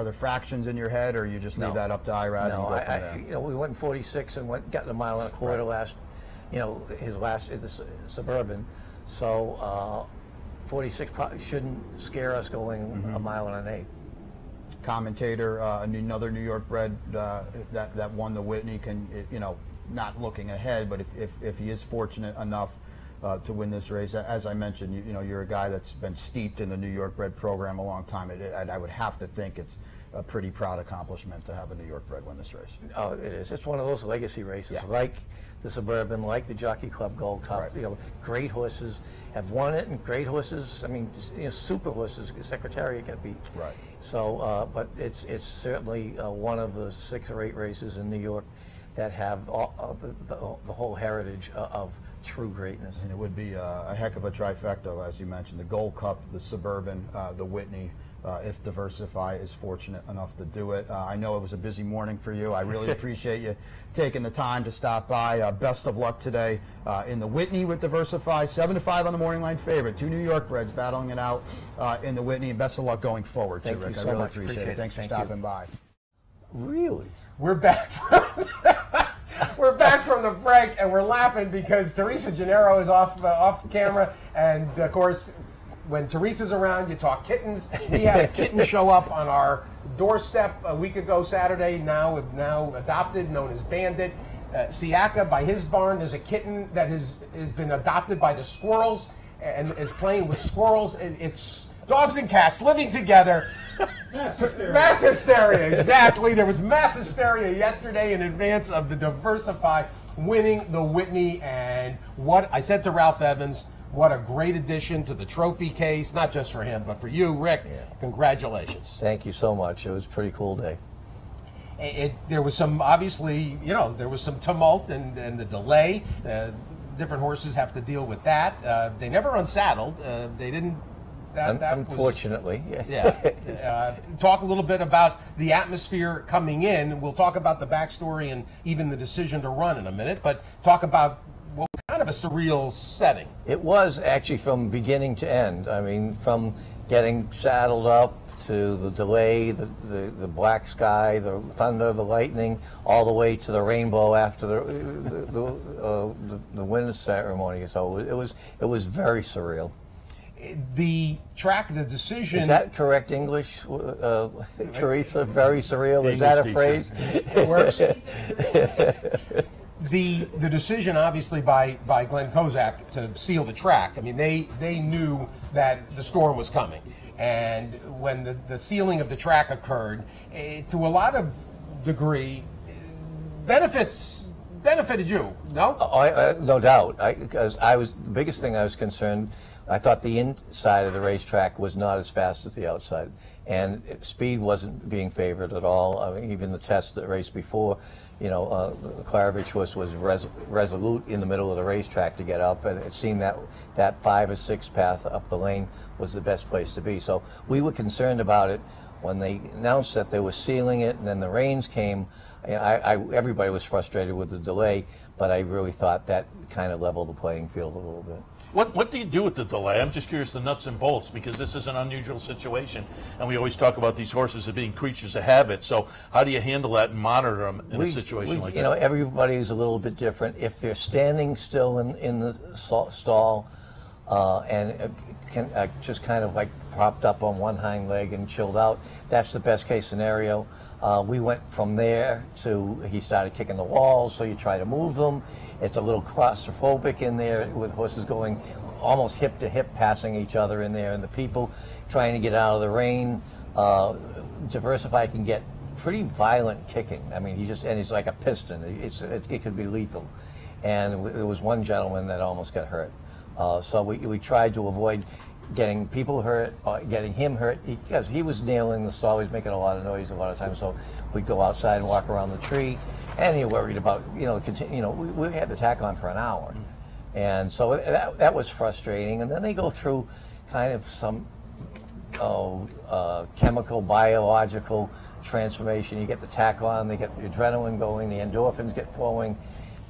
there fractions in your head, or you just leave that up to Irad? No, and go from there? we went in 46 and got a mile and a quarter last. His last Suburban. So 46 probably shouldn't scare us going a mile and an eighth. Commentator, another New York bred that won the Whitney, not looking ahead, but if he is fortunate enough to win this race, as I mentioned, you're a guy that's been steeped in the New York bred program a long time. I would have to think it's a pretty proud accomplishment to have a New York bred win this race. Oh, it is. It's one of those legacy races, like the Suburban, like the Jockey Club Gold Cup. Right. Great horses have won it, and great horses. I mean, super horses. Secretariat can beat. Right. So, but it's certainly one of the 6 or 8 races in New York that have the whole heritage of true greatness. And it would be a heck of a trifecta, as you mentioned: the Gold Cup, the Suburban, the Whitney. If Diversify is fortunate enough to do it. I know it was a busy morning for you. I really appreciate you taking the time to stop by. Best of luck today in the Whitney with Diversify. 7-5 on the morning line favorite. 2 New York breds battling it out in the Whitney. And best of luck going forward, too, Rick. Thank you I so really much. appreciate it. Thanks for stopping by. Really? We're back from the break, and we're laughing because Teresa Gennaro is off camera, and of course, when Teresa's around, you talk kittens. We had a kitten show up on our doorstep a week ago Saturday, now adopted, known as Bandit. Siaka, by his barn, there's a kitten that has been adopted by the squirrels and is playing with squirrels. It's dogs and cats living together. Mass hysteria, exactly. There was mass hysteria yesterday in advance of the Diversify winning the Whitney, and what I said to Ralph Evans, what a great addition to the trophy case, not just for him, but for you, Rick. Yeah. Congratulations. Thank you so much. It was a pretty cool day. There was some, obviously, there was some tumult and the delay. Different horses have to deal with that. They never unsaddled. They didn't. Unfortunately. Talk a little bit about the atmosphere coming in. We'll talk about the backstory and even the decision to run in a minute, but talk about what was kind of a surreal setting. It was actually from beginning to end. I mean, from getting saddled up to the delay, the black sky, the thunder, the lightning, all the way to the rainbow after the winner ceremony. So it was very surreal. The track, the decision. Is that correct English, Teresa? Very surreal. Is that a phrase? It works. The decision, obviously, by Glenn Kozak to seal the track. I mean, they knew that the storm was coming, and when the sealing of the track occurred, to a lot of degree, benefited you. No, no doubt. Because the biggest thing I was concerned. I thought the inside of the racetrack was not as fast as the outside, and speed wasn't being favored at all. I mean, even the test that race before, the Klarovich was resolute in the middle of the racetrack to get up, and it seemed that 5 or 6 path up the lane was the best place to be. So we were concerned about it when they announced that they were sealing it, and then the rains came, everybody was frustrated with the delay, but I really thought that kind of leveled the playing field a little bit. What do you do with the delay? I'm just curious, the nuts and bolts, because this is an unusual situation, and we always talk about these horses as being creatures of habit. So how do you handle that and monitor them in a situation like that? You know, everybody's a little bit different. If they're standing still in the stall and just kind of like propped up on one hind leg and chilled out, that's the best case scenario. We went from there to he started kicking the walls, so you try to move them. It's a little claustrophobic in there with horses going almost hip to hip, passing each other in there, and the people trying to get out of the rain. Diversify can get pretty violent kicking. I mean, he's like a piston. It could be lethal. And there was one gentleman that almost got hurt. So we tried to avoid getting people hurt, getting him hurt, because he was nailing the stall. He was making a lot of noise a lot of times. So we'd go outside and walk around the tree, and he worried about, we had the tack on for an hour. And so that was frustrating. And then they go through kind of some chemical, biological transformation. You get the tack on, they get the adrenaline going, the endorphins get flowing,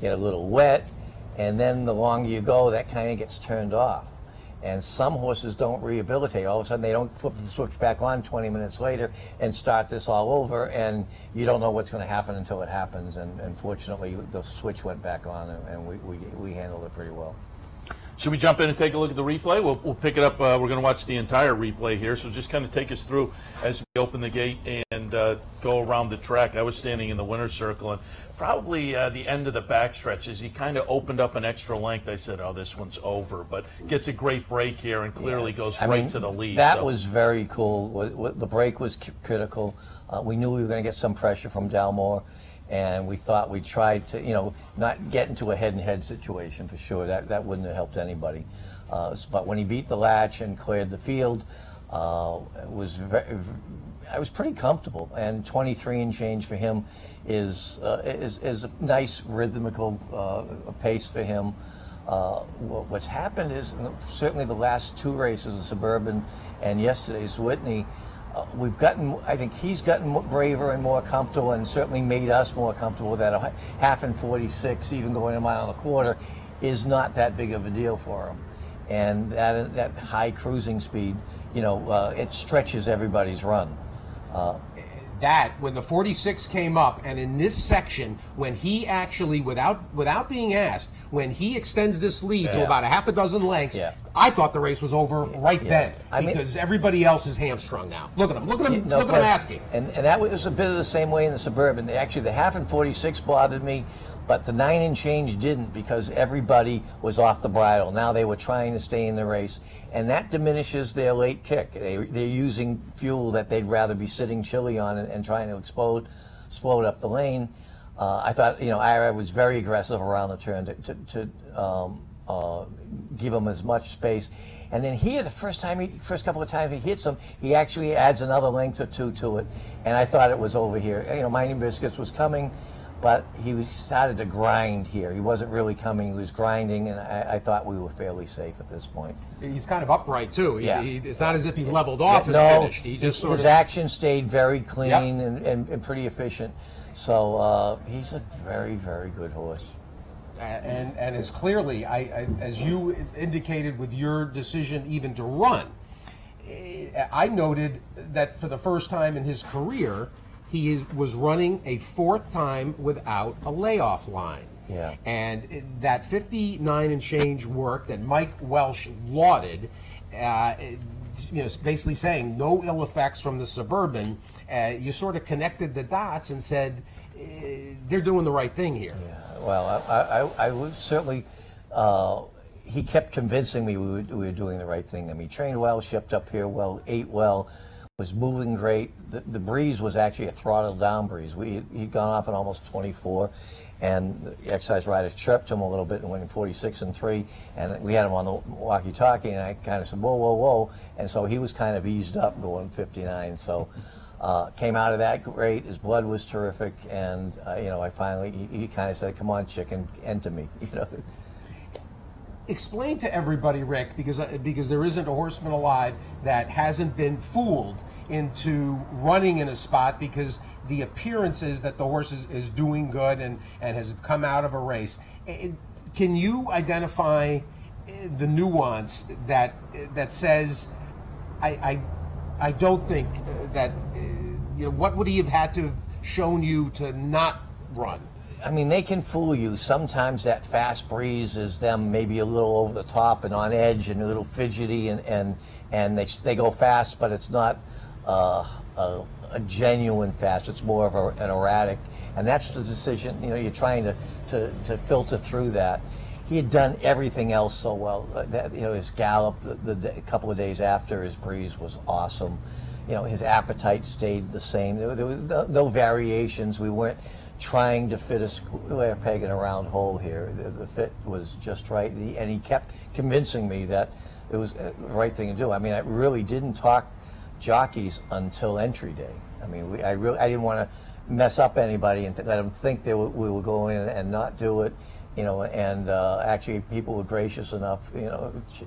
get a little wet, and then the longer you go, that kind of gets turned off. And some horses don't rehabilitate. All of a sudden, they don't flip the switch back on 20 minutes later and start this all over, and you don't know what's going to happen until it happens. And fortunately, the switch went back on, and we handled it pretty well. Should we jump in and take a look at the replay? We'll pick it up. We're going to watch the entire replay here, so just kind of take us through as we open the gate and go around the track. I was standing in the winner's circle, and probably the end of the backstretch, as he kind of opened up an extra length, I said, oh, this one's over, but gets a great break here and clearly goes right to the lead. That was very cool. The break was critical. We knew we were going to get some pressure from Dalmore, and we thought we'd try to, not get into a head-and-head situation for sure. That wouldn't have helped anybody. But when he beat the latch and cleared the field, I was pretty comfortable. And 23 and change for him is a nice rhythmical pace for him. What's happened is certainly the last two races, the Suburban and yesterday's Whitney, I think he's gotten braver and more comfortable, and certainly made us more comfortable that a half and 46, even going a mile and a quarter, is not that big of a deal for him. And that high cruising speed, it stretches everybody's run. When the 46 came up, and in this section, when he actually, without being asked, when he extends this lead to about a half a dozen lengths, I thought the race was over then, because everybody else is hamstrung now. Look at him, look at him asking. And that was a bit of the same way in the Suburban. The half and 46 bothered me, but the 9 and change didn't, because everybody was off the bridle. Now they were trying to stay in the race, and that diminishes their late kick. They're using fuel that they'd rather be sitting chilly on and trying to explode up the lane. I thought, I was very aggressive around the turn to give him as much space. And then here, the first couple of times he hits him, he actually adds another length or two to it. And I thought it was over here. Mining Biscuits was coming, but he started to grind here. He wasn't really coming, he was grinding, and I thought we were fairly safe at this point. He's kind of upright, too. It's not as if he leveled off and finished. He just his action stayed very clean and pretty efficient. So he's a very, very good horse. And as clearly, as you indicated with your decision even to run, I noted that for the first time in his career, he was running a fourth time without a layoff line. Yeah. And that 59 and change work that Mike Welsh lauded, basically saying no ill effects from the Suburban, you sort of connected the dots and said they're doing the right thing here. Yeah. Well, I would certainly. He kept convincing me we were doing the right thing. I mean, he trained well, shipped up here well, ate well, was moving great. The breeze was actually a throttled down breeze. He'd gone off at almost 24, and the exercise riders chirped him a little bit and went in 46 and 3, and we had him on the walkie-talkie, and I kind of said, whoa, whoa, whoa, and so he was kind of eased up going 59, so came out of that great. His blood was terrific, and I finally, he kind of said, come on, chicken, enter me, explain to everybody, Rick, because there isn't a horseman alive that hasn't been fooled into running in a spot because the appearance is that the horse is doing good and has come out of a race. Can you identify the nuance that says, I don't think that, what would he have had to have shown you to not run? I mean, they can fool you. Sometimes that fast breeze is them maybe a little over the top and on edge and a little fidgety, and they go fast, but it's not a genuine fast. It's more of an erratic, and that's the decision. You're trying to filter through that. He had done everything else so well. His gallop a couple of days after his breeze was awesome. His appetite stayed the same. There was no variations. We weren't trying to fit a square peg in a round hole here. The fit was just right, and he kept convincing me that it was the right thing to do. I mean, I really didn't talk jockeys until entry day. I mean, I didn't want to mess up anybody and let them think we were going and not do it. And actually people were gracious enough.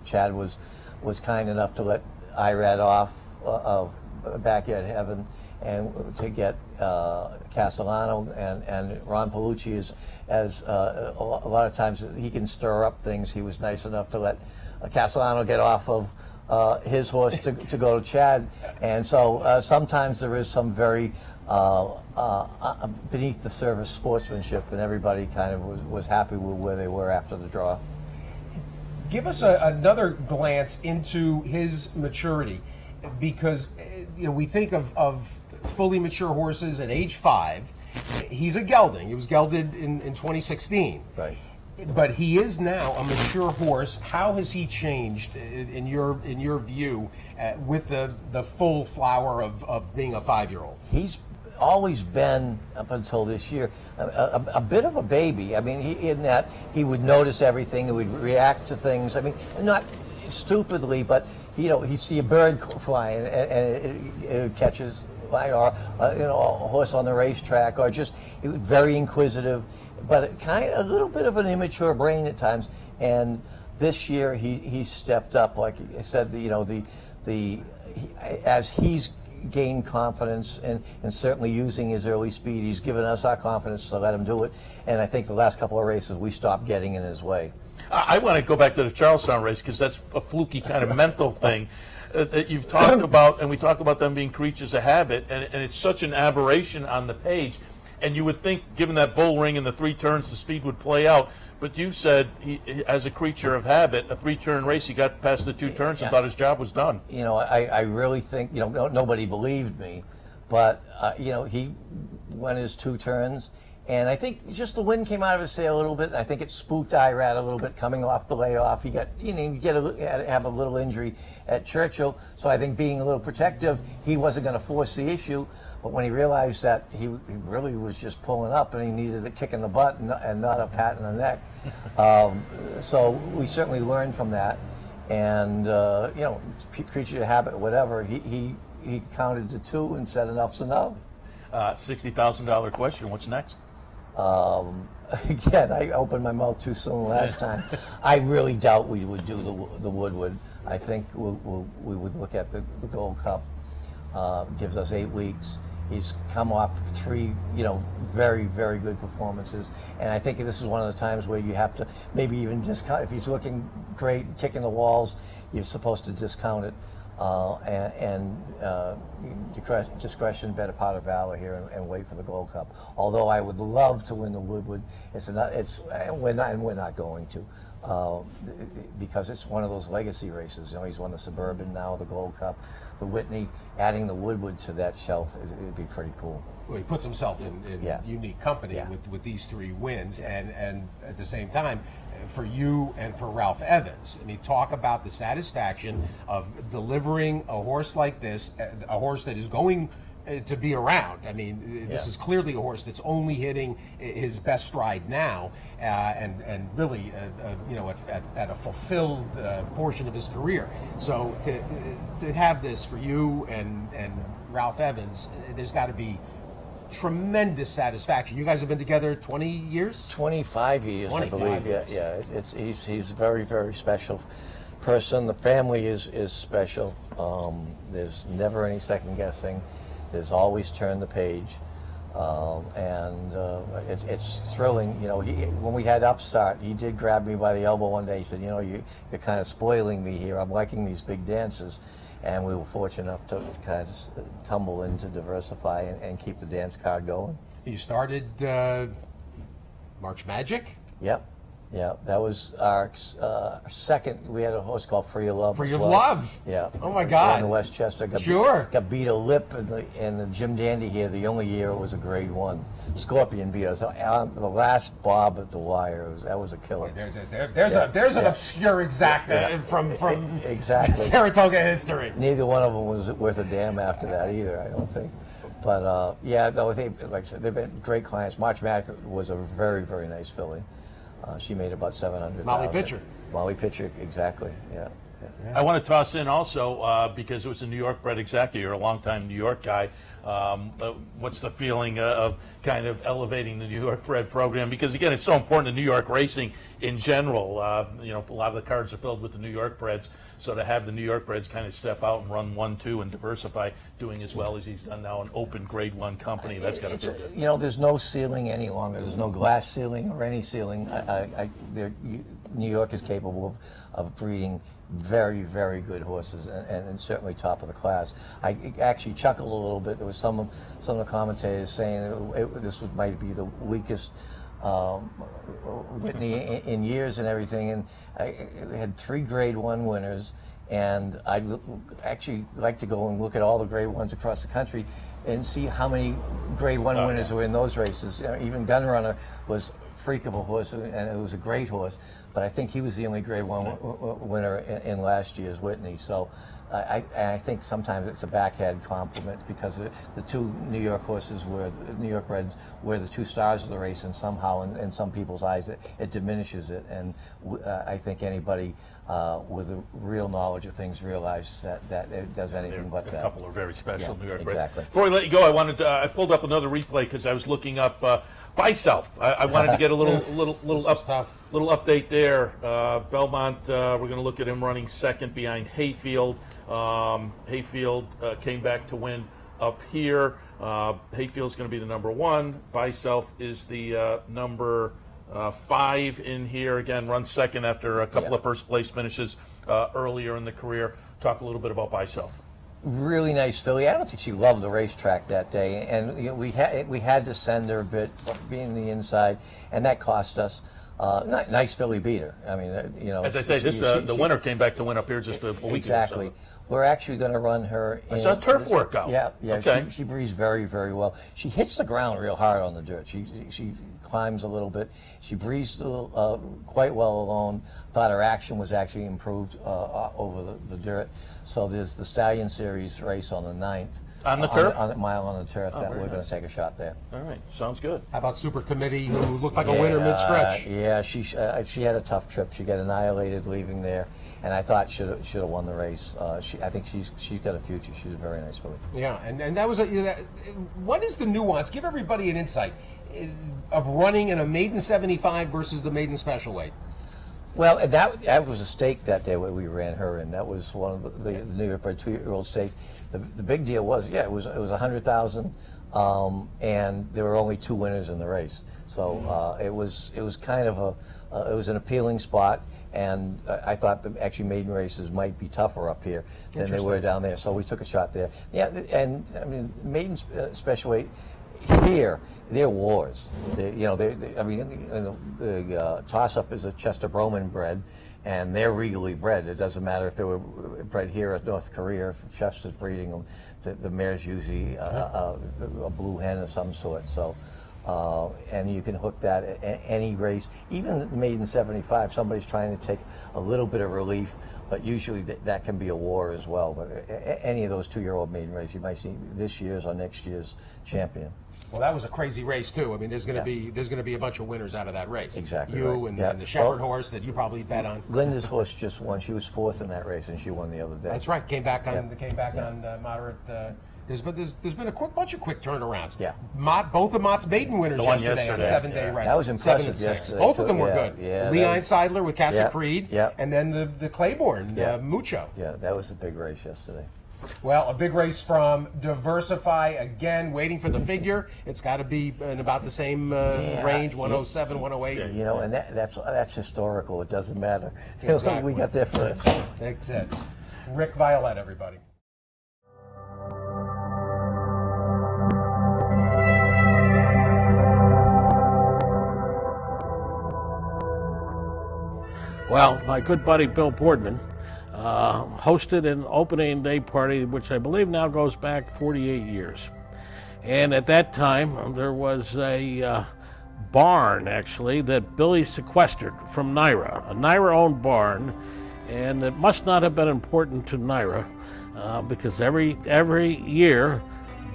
Chad was kind enough to let Irad off of Backyard Heaven and to get Castellano and Ron Palucci as a lot of times he can stir up things. He was nice enough to let Castellano get off of his horse to go to Chad, and so sometimes there is some very beneath the surface sportsmanship, and everybody kind of was happy with where they were after the draw. Give us another glance into his maturity, because we think of fully mature horses at age 5. He's a gelding. He was gelded in 2016. Right. But he is now a mature horse. How has he changed in your view with the full flower of being a 5-year-old? He's always been, up until this year, a bit of a baby. I mean, in that he would notice everything, he would react to things. I mean, not stupidly, but he'd see a bird flying and it catches, or a horse on the racetrack, or just he was very inquisitive, but kind of a little bit of an immature brain at times. And this year he stepped up, like I said. As he's gained confidence and certainly using his early speed, he's given us our confidence to let him do it. And I think the last couple of races we stopped getting in his way. I want to go back to the Charlestown race because that's a fluky kind of mental thing that you've talked about, and we talk about them being creatures of habit, and it's such an aberration on the page. And you would think, given that bull ring and the 3 turns, the speed would play out. But you said, as a creature of habit, a 3-turn race, he got past the 2 turns and thought his job was done. I really think, nobody believed me, but, he went his 2 turns. And I think just the wind came out of his sail a little bit. I think it spooked Irad a little bit coming off the layoff. He got, have a little injury at Churchill. So I think being a little protective, he wasn't going to force the issue. But when he realized that he really was just pulling up and he needed a kick in the butt and not a pat in the neck. So we certainly learned from that. And, creature of habit, whatever, he counted to 2 and said enough's enough. $60,000 question, what's next? Again, I opened my mouth too soon last time. I really doubt we would do the Woodward. I think we would look at the Gold Cup. Gives us 8 weeks. He's come off 3, very, very good performances. And I think this is one of the times where you have to maybe even discount. If he's looking great, kicking the walls, you're supposed to discount it. Discretion, better part of valor here, and wait for the Gold Cup. Although I would love to win the Woodward, we're not going to, because it's one of those legacy races. He's won the Suburban, now the Gold Cup, the Whitney. Adding the Woodward to that shelf it'd be pretty cool. Well, he puts himself in unique company with these 3 wins, and at the same time, for you and for Ralph Evans. I mean, talk about the satisfaction of delivering a horse like this, a horse that is going to be around. I mean, this is clearly a horse that's only hitting his best stride now, and really, at a fulfilled portion of his career. So to have this for you and Ralph Evans, there's got to be tremendous satisfaction. You guys have been together 20 years? 25 years, 25 I believe. years. Yeah. He's a very, very special person. The family is special. There's never any second guessing. There's always turn the page. It's thrilling. You know, when we had Upstart, he did grab me by the elbow one day. He said, you know, you're kind of spoiling me here. I'm liking these big dances. And we were fortunate enough to kind of tumble in to diversify and keep the dance card going. You started March Magic? Yep. Yeah, that was our second. We had a horse called Free of Love. Free of Love? Yeah. Oh, my God. In Westchester. Got beat a lip in the Jim Dandy here. The only year it was a grade 1. Scorpion beat us. The last bob at the wire, that was a killer. There's an obscure exact from exactly. Saratoga history. Neither one of them was worth a damn after that either, I don't think. But, yeah, no, like I said, they've been great clients. March Magic was a very, very nice filly. She made about $700,000. Molly Pitcher. Molly Pitcher, exactly. Yeah. I want to toss in also because it was a New York bred exacta. You're a longtime New York guy. What's the feeling of kind of elevating the New York bred program? Because again, it's so important to New York racing in general. You know, a lot of the cards are filled with the New York breds. So to have the New York breds kind of step out and run 1-2 and diversify, doing as well as he's done now, an open grade 1 company, that's got to feel good. You know, there's no ceiling any longer. There's no glass ceiling or any ceiling. New York is capable of breeding very, very good horses, and certainly top of the class. I actually chuckled a little bit. There was some of the commentators saying this might be the weakest Whitney in years and everything, and I had 3 grade 1 winners, and I'd actually like to go and look at all the grade 1s across the country and see how many grade 1 winners were in those races. Even Gunrunner was a freak of a horse, and it was a great horse, but I think he was the only grade 1 winner in last year's Whitney. So I think sometimes it's a backhand compliment, because the 2 New York horses New York breds were the 2 stars of the race, and somehow in some people's eyes it diminishes it. And I think anybody with a real knowledge of things realizes that it does anything but that. A couple are very special New York breds. Exactly. Before we let you go, I pulled up another replay because I was looking up By Self. I wanted to get a little update there. Belmont, we're going to look at him running second behind Hayfield. Hayfield came back to win up here. Hayfield's going to be the number 1. By Self is the number 5 in here. Again, runs second after a couple of first place finishes earlier in the career. Talk a little bit about By Self. Really nice filly. I don't think she loved the racetrack that day, and we had to send her a bit, being the inside, and that cost us. Nice filly beat her. I mean, as I say, the winner came back to win up here just a week exactly. ago. So. We're actually going to run her. It's a turf workout. Yeah. Okay. She breathes very, very well. She hits the ground real hard on the dirt. She climbs a little bit. She breathes quite well alone. Thought her action was actually improved over the dirt. So there's the Stallion Series race on the 9th. On the turf? On the mile on the turf. That we're nice. going to take a shot there. All right, sounds good. How about Super Committee, who looked like a winner mid-stretch? Yeah, she had a tough trip. She got annihilated leaving there, and I thought should have won the race. I think she's got a future. She's a very nice filly. Yeah, and that was what is the nuance? Give everybody an insight of running in a maiden 75 versus the maiden special weight. Well, that was a stake that day where we ran her in. That was one of the New York bred 2-year-old stakes. The big deal was, it was 100,000, and there were only 2 winners in the race. So it was kind of it was an appealing spot, and I thought the actually maiden races might be tougher up here than they were down there. So we took a shot there. Yeah, and I mean, maiden special weight here, they're wars. The toss-up is a Chester Broman bred, and they're regally bred. It doesn't matter if they were bred here at North Korea, if Chester's breeding them. The mare's usually a blue hen of some sort. So, and you can hook that at any race. Even the maiden 75, somebody's trying to take a little bit of relief, but usually that can be a war as well. But any of those 2-year-old maiden races, you might see this year's or next year's champion. Well, that was a crazy race too. I mean, there's going to be a bunch of winners out of that race. Exactly. You and the Shepherd horse that you probably bet on. Linda's horse just won. She was 4th in that race, and she won the other day. That's right. Came back on moderate There's been a bunch of quick turnarounds. Yeah. Both of Mott's maiden winners The one yesterday on yesterday. 7-day rest. That was impressive 7-6. yesterday, Both of too. them were Yeah, good. yeah, Lee that was- Einseidler with Casa Yeah, Creed, yeah. and then the Claiborne, Yeah. Mucho. Yeah, that was a big race yesterday. Well, a big race from Diversify, again, waiting for the figure. It's got to be in about the same range, 107, 108. You know, and that's historical. It doesn't matter. Exactly. We got there first. That's it. Rick Violet, everybody. Well, my good buddy Bill Boardman hosted an opening day party, which I believe now goes back 48 years. And at that time, there was a barn, actually, that Billy sequestered from NYRA, a NYRA-owned barn, and it must not have been important to NYRA because every year,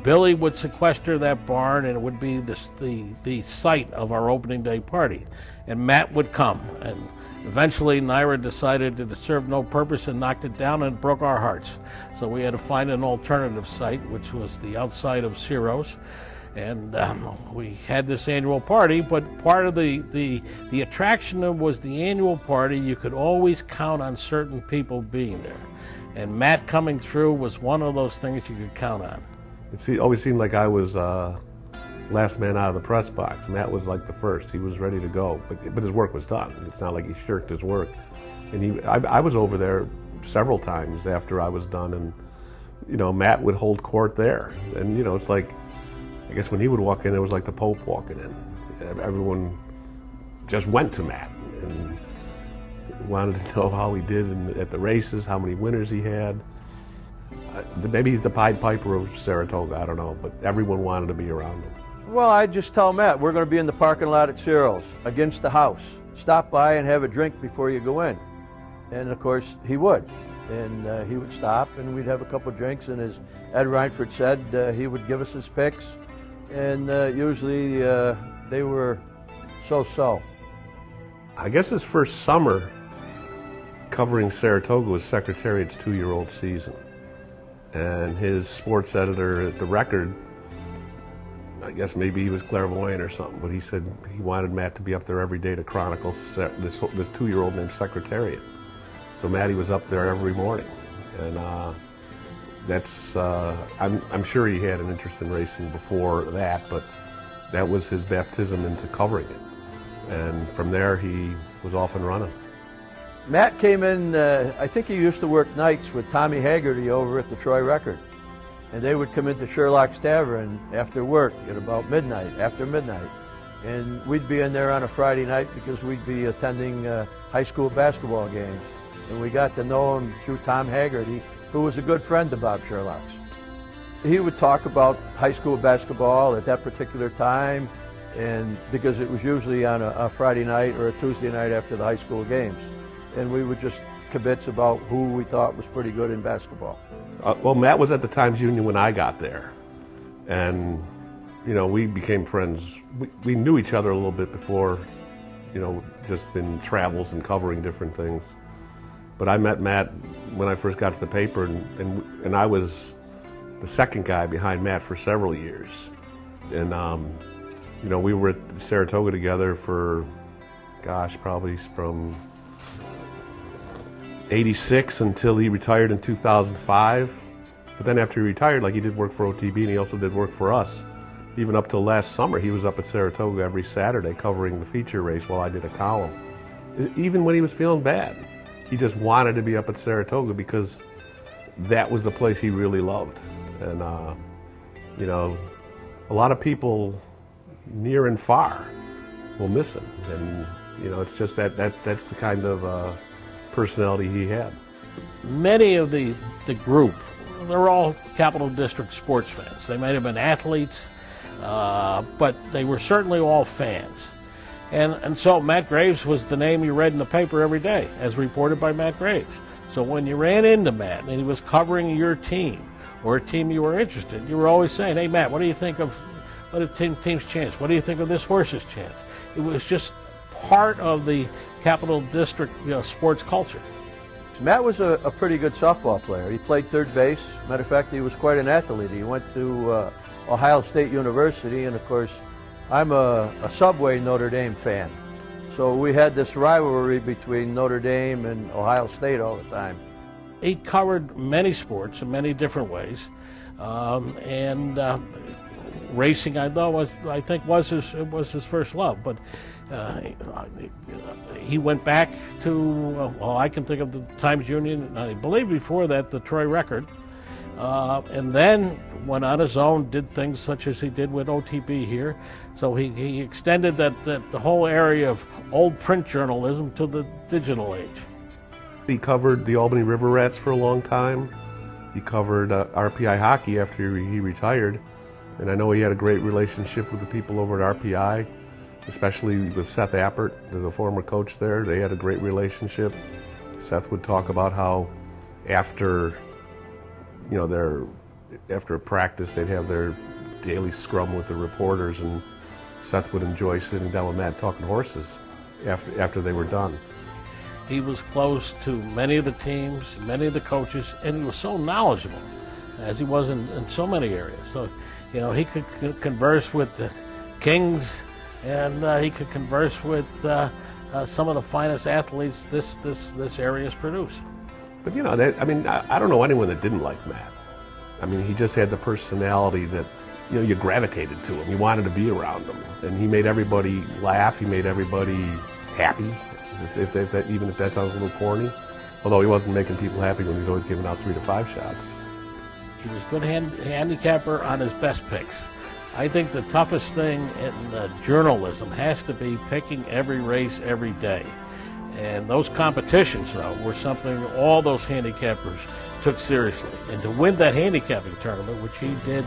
Billy would sequester that barn, and it would be the site of our opening day party. And Matt would come, and eventually NYRA decided that it served no purpose and knocked it down, and it broke our hearts. So we had to find an alternative site, which was the outside of Ciro's. And we had this annual party, but part of the attraction was the annual party. You could always count on certain people being there. And Matt coming through was one of those things you could count on. It always seemed like I was last man out of the press box. Matt was like the first. He was ready to go, but his work was done. It's not like he shirked his work. And I was over there several times after I was done, and you know, Matt would hold court there. And you know, it's like, I guess when he would walk in, it was like the Pope walking in. Everyone just went to Matt and wanted to know how he did at the races, how many winners he had. Maybe he's the Pied Piper of Saratoga, I don't know, but everyone wanted to be around him. Well, I'd just tell Matt, we're going to be in the parking lot at Ciro's, against the house. Stop by and have a drink before you go in. And of course, he would. And he would stop and we'd have a couple of drinks, and as Ed Reinford said, he would give us his picks. And usually they were so-so. I guess his first summer covering Saratoga was Secretariat's 2-year-old season. And his sports editor at the Record, I guess maybe he was clairvoyant or something, but he said he wanted Matt to be up there every day to chronicle this 2-year-old named Secretariat. So Matty was up there every morning, and I'm sure he had an interest in racing before that, but that was his baptism into covering it. And from there, he was off and running. Matt came in, I think he used to work nights with Tommy Haggerty over at the Troy Record. And they would come into Sherlock's Tavern after work at about midnight, after midnight. And we'd be in there on a Friday night because we'd be attending high school basketball games. And we got to know him through Tom Haggerty, who was a good friend to Bob Sherlock's. He would talk about high school basketball at that particular time, and because it was usually on a Friday night or a Tuesday night after the high school games. And we would just kibitz about who we thought was pretty good in basketball. Well, Matt was at the Times Union when I got there, and you know, we became friends. We knew each other a little bit before, you know, just in travels and covering different things. But I met Matt when I first got to the paper, and I was the second guy behind Matt for several years. And you know, we were at Saratoga together for, gosh, probably from '86 until he retired in 2005. But then after he retired, like, he did work for OTB and he also did work for us. Even up till last summer, he was up at Saratoga every Saturday covering the feature race while I did a column. Even when he was feeling bad, he just wanted to be up at Saratoga because that was the place he really loved. And you know, a lot of people near and far will miss him. And you know, it's just that's the kind of personality he had. Many of the group, they're all Capital District sports fans. They might have been athletes, but they were certainly all fans. And so Matt Graves was the name you read in the paper every day, as reported by Matt Graves. So when you ran into Matt and he was covering your team or a team you were interested in, you were always saying, "Hey, Matt, what do you think of the team's chance? What do you think of this horse's chance?" It was just part of the Capital District, you know, sports culture. athletics. Matt was a pretty good softball player. He played third base. Matter of fact, he was quite an athlete. He went to Ohio State University, and of course, I'm a Subway Notre Dame fan. So we had this rivalry between Notre Dame and Ohio State all the time. He covered many sports in many different ways, and racing, I think was his first love. But he went back to I can think of the Times Union. I believe before that the Troy Record, and then went on his own, did things such as he did with OTB here. So he extended the whole area of old print journalism to the digital age. He covered the Albany River Rats for a long time. He covered RPI hockey after he retired. And I know he had a great relationship with the people over at RPI, especially with Seth Appert, the former coach there. They had a great relationship. Seth would talk about how after a practice, they'd have their daily scrum with the reporters, and Seth would enjoy sitting down with Matt talking horses after they were done. He was close to many of the teams, many of the coaches, and he was so knowledgeable, as he was in so many areas. So, he could converse with the Kings, and he could converse with some of the finest athletes this area has produced. But I don't know anyone that didn't like Matt. I mean, he just had the personality that you gravitated to him. You wanted to be around him, and he made everybody laugh. He made everybody happy. Even if that sounds a little corny, although he wasn't making people happy when he was always giving out 3 to 5 shots. He was a good handicapper on his best picks. I think the toughest thing in journalism has to be picking every race every day. And those competitions, though, were something all those handicappers took seriously. And to win that handicapping tournament, which he did,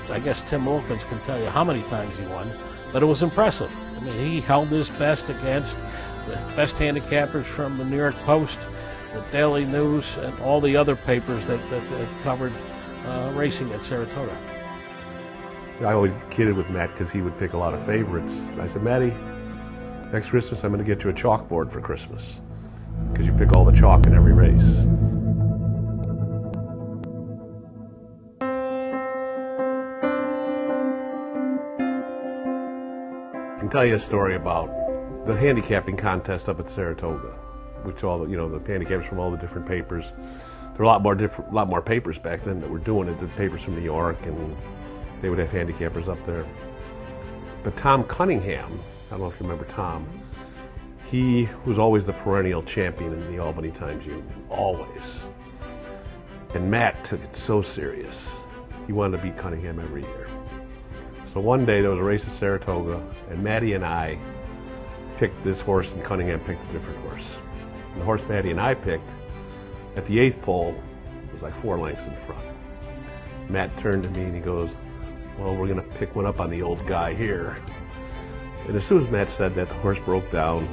I guess Tim Wilkins can tell you how many times he won, but it was impressive. I mean, he held his best against the best handicappers from the New York Post, the Daily News, and all the other papers that covered racing at Saratoga. I always kidded with Matt because he would pick a lot of favorites. I said, Matty, next Christmas I'm going to get you a chalkboard for Christmas because you pick all the chalk in every race. I can tell you a story about the handicapping contest up at Saratoga, which all the handicappers from all the different papers. There were a lot more papers back then that were doing it. The papers from New York, and they would have handicappers up there. But Tom Cunningham, I don't know if you remember Tom, he was always the perennial champion in the Albany Times Union, always. And Matt took it so serious. He wanted to beat Cunningham every year. So one day there was a race at Saratoga, and Matty and I picked this horse, and Cunningham picked a different horse. And the horse Matty and I picked, at the 8th pole, was like 4 lengths in front. Matt turned to me and he goes, well, we're going to pick one up on the old guy here. And as soon as Matt said that, the horse broke down,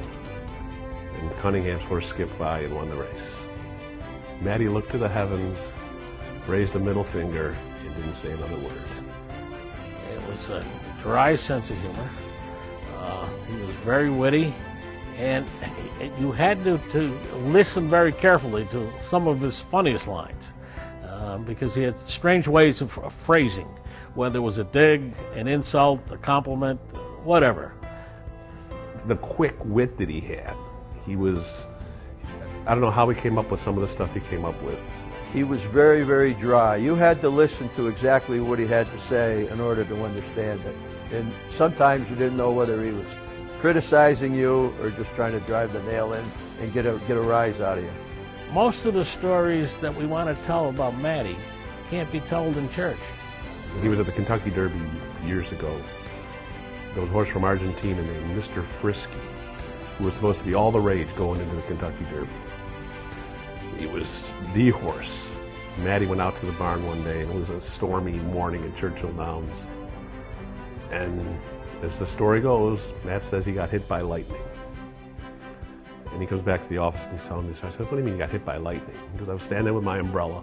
and Cunningham's horse skipped by and won the race. Matty looked to the heavens, raised a middle finger, and didn't say another word. It was a dry sense of humor. He was very witty, and you had to listen very carefully to some of his funniest lines because he had strange ways of phrasing, whether it was a dig, an insult, a compliment, whatever. The quick wit that he had, I don't know how he came up with some of the stuff he came up with. He was very, very dry. You had to listen to exactly what he had to say in order to understand it. And sometimes you didn't know whether he was criticizing you or just trying to drive the nail in and get a rise out of you. Most of the stories that we want to tell about Matty can't be told in church. He was at the Kentucky Derby years ago. There was a horse from Argentina named Mr. Frisky, who was supposed to be all the rage going into the Kentucky Derby. He was the horse. Matty went out to the barn one day, and it was a stormy morning in Churchill Downs. And as the story goes, Matt says he got hit by lightning. And he comes back to the office and he's telling me this. I said, what do you mean you got hit by lightning? Because I was standing with my umbrella,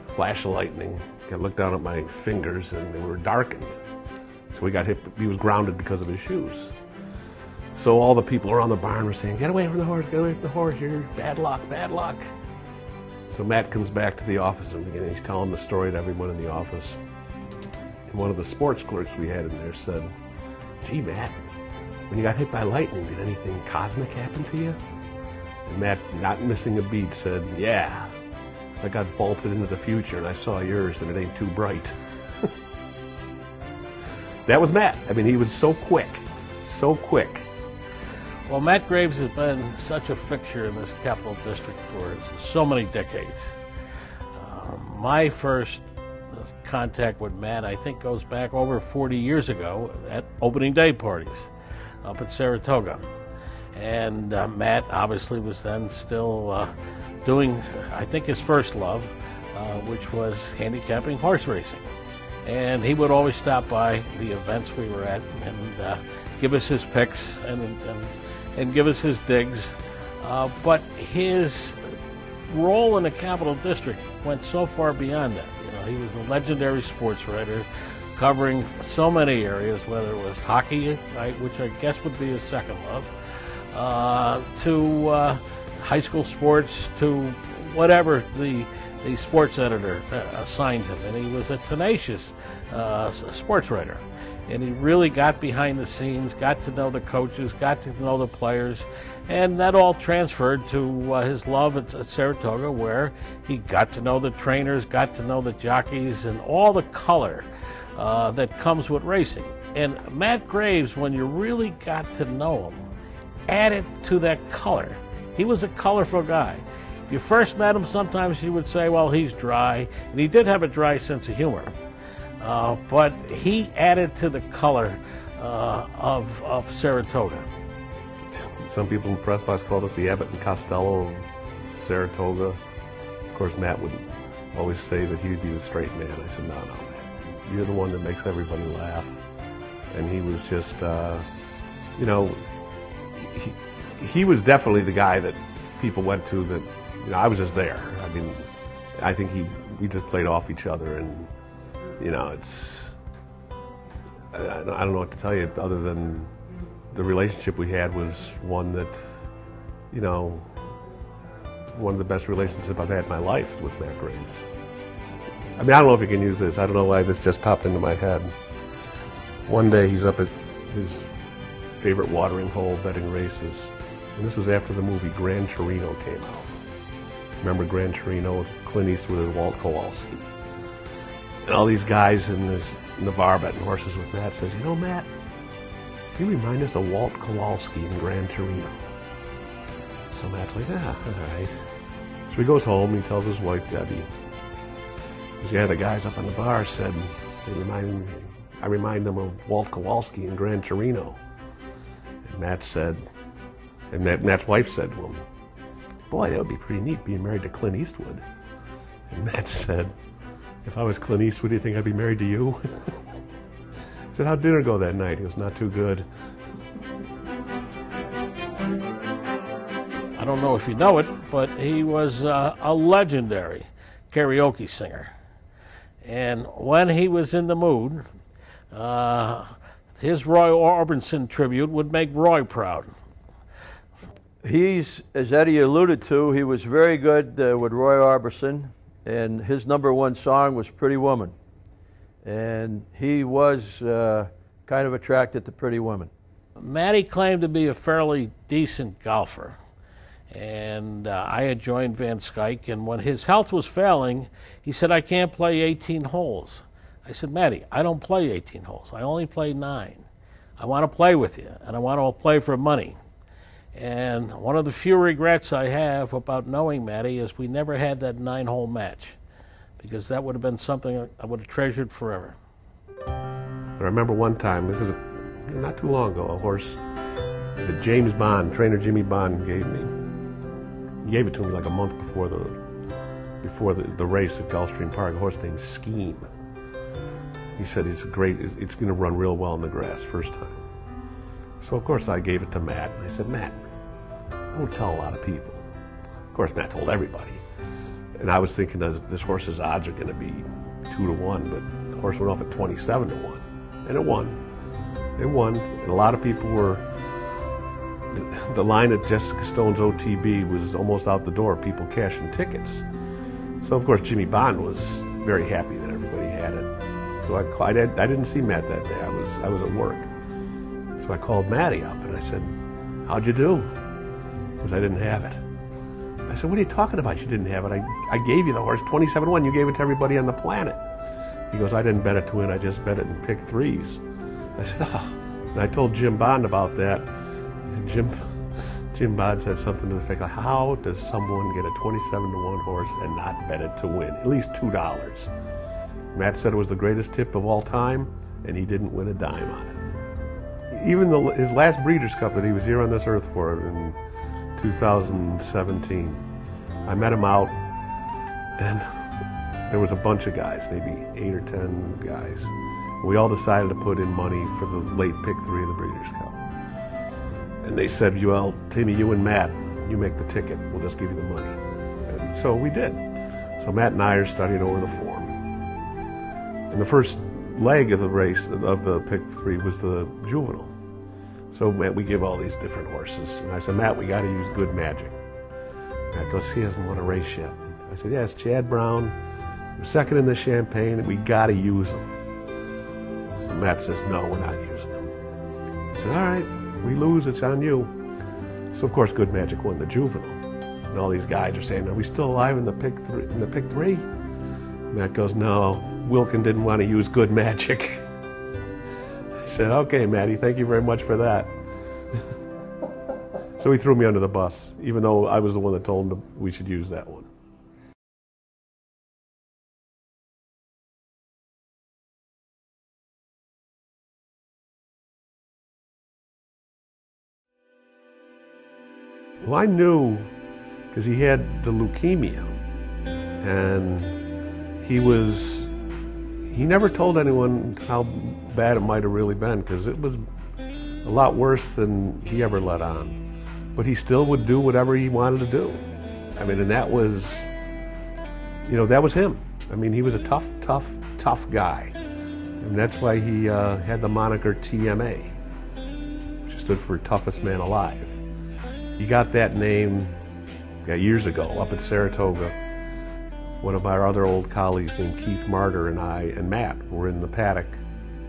flash of lightning. I looked down at my fingers and they were darkened. So he got hit, he was grounded because of his shoes. So all the people around the barn were saying, "Get away from the horse, get away from the horse, you're bad luck, bad luck." So Matt comes back to the office and he's telling the story to everyone in the office. And one of the sports clerks we had in there said, "Gee, Matt, when you got hit by lightning, did anything cosmic happen to you?" And Matt, not missing a beat, said, "Yeah. So I got vaulted into the future and I saw yours and it ain't too bright." That was Matt. I mean, he was so quick, so quick. Well, Matt Graves has been such a fixture in this Capital District for so many decades. My first contact with Matt, I think, goes back over 40 years ago at opening day parties up at Saratoga. And Matt obviously was then still doing, I think, his first love, which was handicapping horse racing. And he would always stop by the events we were at and give us his picks and give us his digs. But his role in the Capital District went so far beyond that. You know, he was a legendary sports writer, covering so many areas, whether it was hockey, which I guess would be his second love, to high school sports, to whatever the sports editor assigned him. And he was a tenacious sports writer. And he really got behind the scenes, got to know the coaches, got to know the players, and that all transferred to his love at Saratoga, where he got to know the trainers, got to know the jockeys, and all the color that comes with racing. And Matt Graves, when you really got to know him, added to that color. He was a colorful guy. If you first met him, sometimes you would say, well, he's dry, and he did have a dry sense of humor. But he added to the color of Saratoga. Some people in the press box called us the Abbott and Costello of Saratoga. Of course, Matt would always say that he would be the straight man. I said, no, Matt, you're the one that makes everybody laugh. And he was just, you know, he was definitely the guy that people went to that, you know, I was just there. I mean, I think we just played off each other, and you know, it's, I don't know what to tell you other than the relationship we had was one that, you know, one of the best relationships I've had in my life with Matt Graves. I mean, I don't know if you can use this. I don't know why this just popped into my head. One day he's up at his favorite watering hole betting races, and this was after the movie Gran Torino came out. Remember Gran Torino with Clint Eastwood and Walt Kowalski? And all these guys in the bar betting horses with Matt says, you know, Matt, you remind us of Walt Kowalski in Gran Torino. So Matt's like, all right. So he goes home and he tells his wife, Debbie, because yeah, the guys up on the bar said, I remind them of Walt Kowalski in Gran Torino. And Matt said, and Matt's wife said to him, boy, that would be pretty neat being married to Clint Eastwood. And Matt said, if I was Clint Eastwood, do you think I'd be married to you? I said, how'd dinner go that night? He goes, not too good. I don't know if you know it, but he was a legendary karaoke singer. And when he was in the mood, his Roy Orbison tribute would make Roy proud. He's, as Eddie alluded to, he was very good with Roy Orbison, and his #1 song was Pretty Woman. And he was kind of attracted to pretty women. Matty claimed to be a fairly decent golfer. And I had joined Van Skyke, and when his health was failing, he said, I can't play 18 holes. I said, Matty, I don't play 18 holes. I only play 9. I want to play with you, and I want to play for money. And one of the few regrets I have about knowing Matty is we never had that 9-hole match, because that would have been something I would have treasured forever. I remember one time, this is not too long ago, a horse that James Bond, trainer Jimmy Bond, gave me. He gave it to me like a month before the race at Gulfstream Park, a horse named Scheme. He said it's going to run real well in the grass first time. So of course I gave it to Matt, and I said, Matt, don't tell a lot of people. Of course Matt told everybody. And I was thinking this horse's odds are going to be 2-1, but the horse went off at 27-1. And it won. It won. And a lot of people were the line at Jessica Stone's OTB was almost out the door, people cashing tickets. So of course Jimmy Bond was very happy that everybody had it. So I didn't see Matt that day. I was at work. So I called Matty up and I said, "How'd you do?" Because I didn't have it. I said, "What are you talking about? You didn't have it. I gave you the horse 27-1. You gave it to everybody on the planet." He goes, "I didn't bet it to win. I just bet it in pick threes." I said, "Oh." And I told Jim Bond about that. And Jim Bond said something to the effect, like, "How does someone get a 27-1 horse and not bet it to win? At least $2. Matt said it was the greatest tip of all time, and he didn't win a dime on it. Even his last Breeders' Cup that he was here on this earth for in 2017, I met him out, and there was a bunch of guys, maybe 8 or 10 guys. We all decided to put in money for the late pick 3 of the Breeders' Cup. And they said, "Well, Timmy, you and Matt, you make the ticket. We'll just give you the money." And so we did. So Matt and I are studying over the form. And the first leg of the race, of the pick 3, was the juvenile. So Matt, we give all these different horses. And I said, "Matt, we got to use Good Magic." Matt goes, "He hasn't won a race yet." I said, "Yes, Chad Brown, we're second in the Champagne, and we got to use him." So Matt says, "No, we're not using him." I said, "All right, we lose, it's on you." So of course Good Magic won the juvenile. And all these guys are saying, "Are we still alive in the pick 3? Matt goes, "No, Wilkin didn't want to use Good Magic." I said, "Okay, Matty, thank you very much for that." So he threw me under the bus, even though I was the one that told him we should use that one. Well, I knew because he had the leukemia, and he never told anyone how bad it might have really been, because it was a lot worse than he ever let on. But he still would do whatever he wanted to do. I mean, and that was him. I mean, he was a tough guy. And that's why he had the moniker TMA, which stood for Toughest Man Alive. He got that name years ago up at Saratoga. One of our other old colleagues named Keith Martyr and I and Matt were in the paddock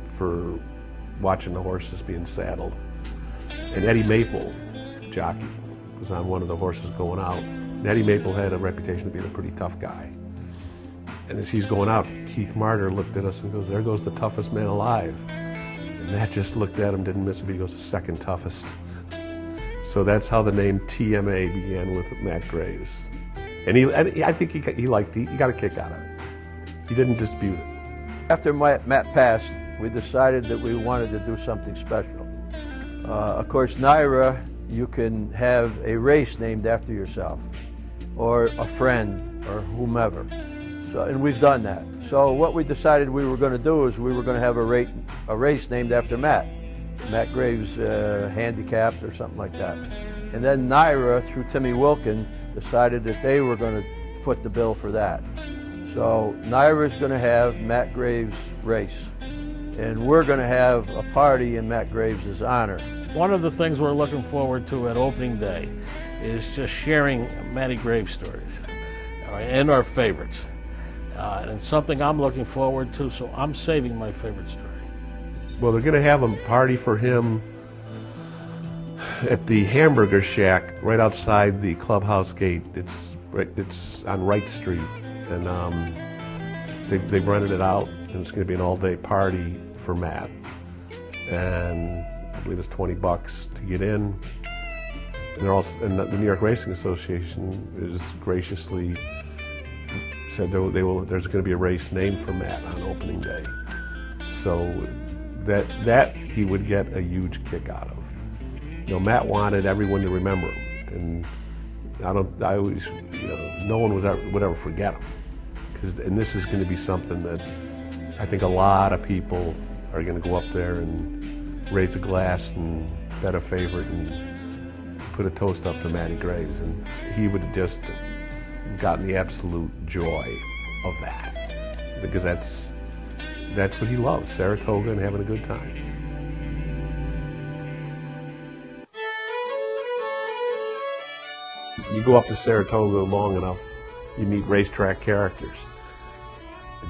for watching the horses being saddled. And Eddie Maple, jockey, was on one of the horses going out. And Eddie Maple had a reputation of being a pretty tough guy. And as he's going out, Keith Martyr looked at us and goes, "There goes the toughest man alive." And Matt just looked at him, didn't miss him. He goes, "The second toughest." So that's how the name TMA began with Matt Graves. And I think he got a kick out of it. He didn't dispute it. After Matt passed, we decided that we wanted to do something special. Of course, Naira, you can have a race named after yourself, or a friend, or whomever. So, and we've done that. So what we decided we were going to do is we were going to have a race named after Matt. Matt Graves handicapped or something like that. And then Naira, through Timmy Wilkin, decided that they were going to foot the bill for that. So Naira's going to have Matt Graves' race, and we're going to have a party in Matt Graves' honor. One of the things we're looking forward to at opening day is just sharing Matty Graves stories and our favorites. And it's something I'm looking forward to, so I'm saving my favorite story. Well, they're going to have a party for him at the Hamburger Shack right outside the clubhouse gate. It's on Wright Street, and they've rented it out, and it's going to be an all-day party for Matt. And I believe it's $20 to get in. And the New York Racing Association is graciously said there's going to be a race named for Matt on opening day. So that he would get a huge kick out of. You know, Matt wanted everyone to remember him, and no one would ever forget him. And this is going to be something that I think a lot of people are going to go up there and raise a glass and bet a favorite and put a toast up to Matty Graves, and he would have just gotten the absolute joy of that, because that's what he loves, Saratoga and having a good time. you go up to Saratoga long enough, you meet racetrack characters.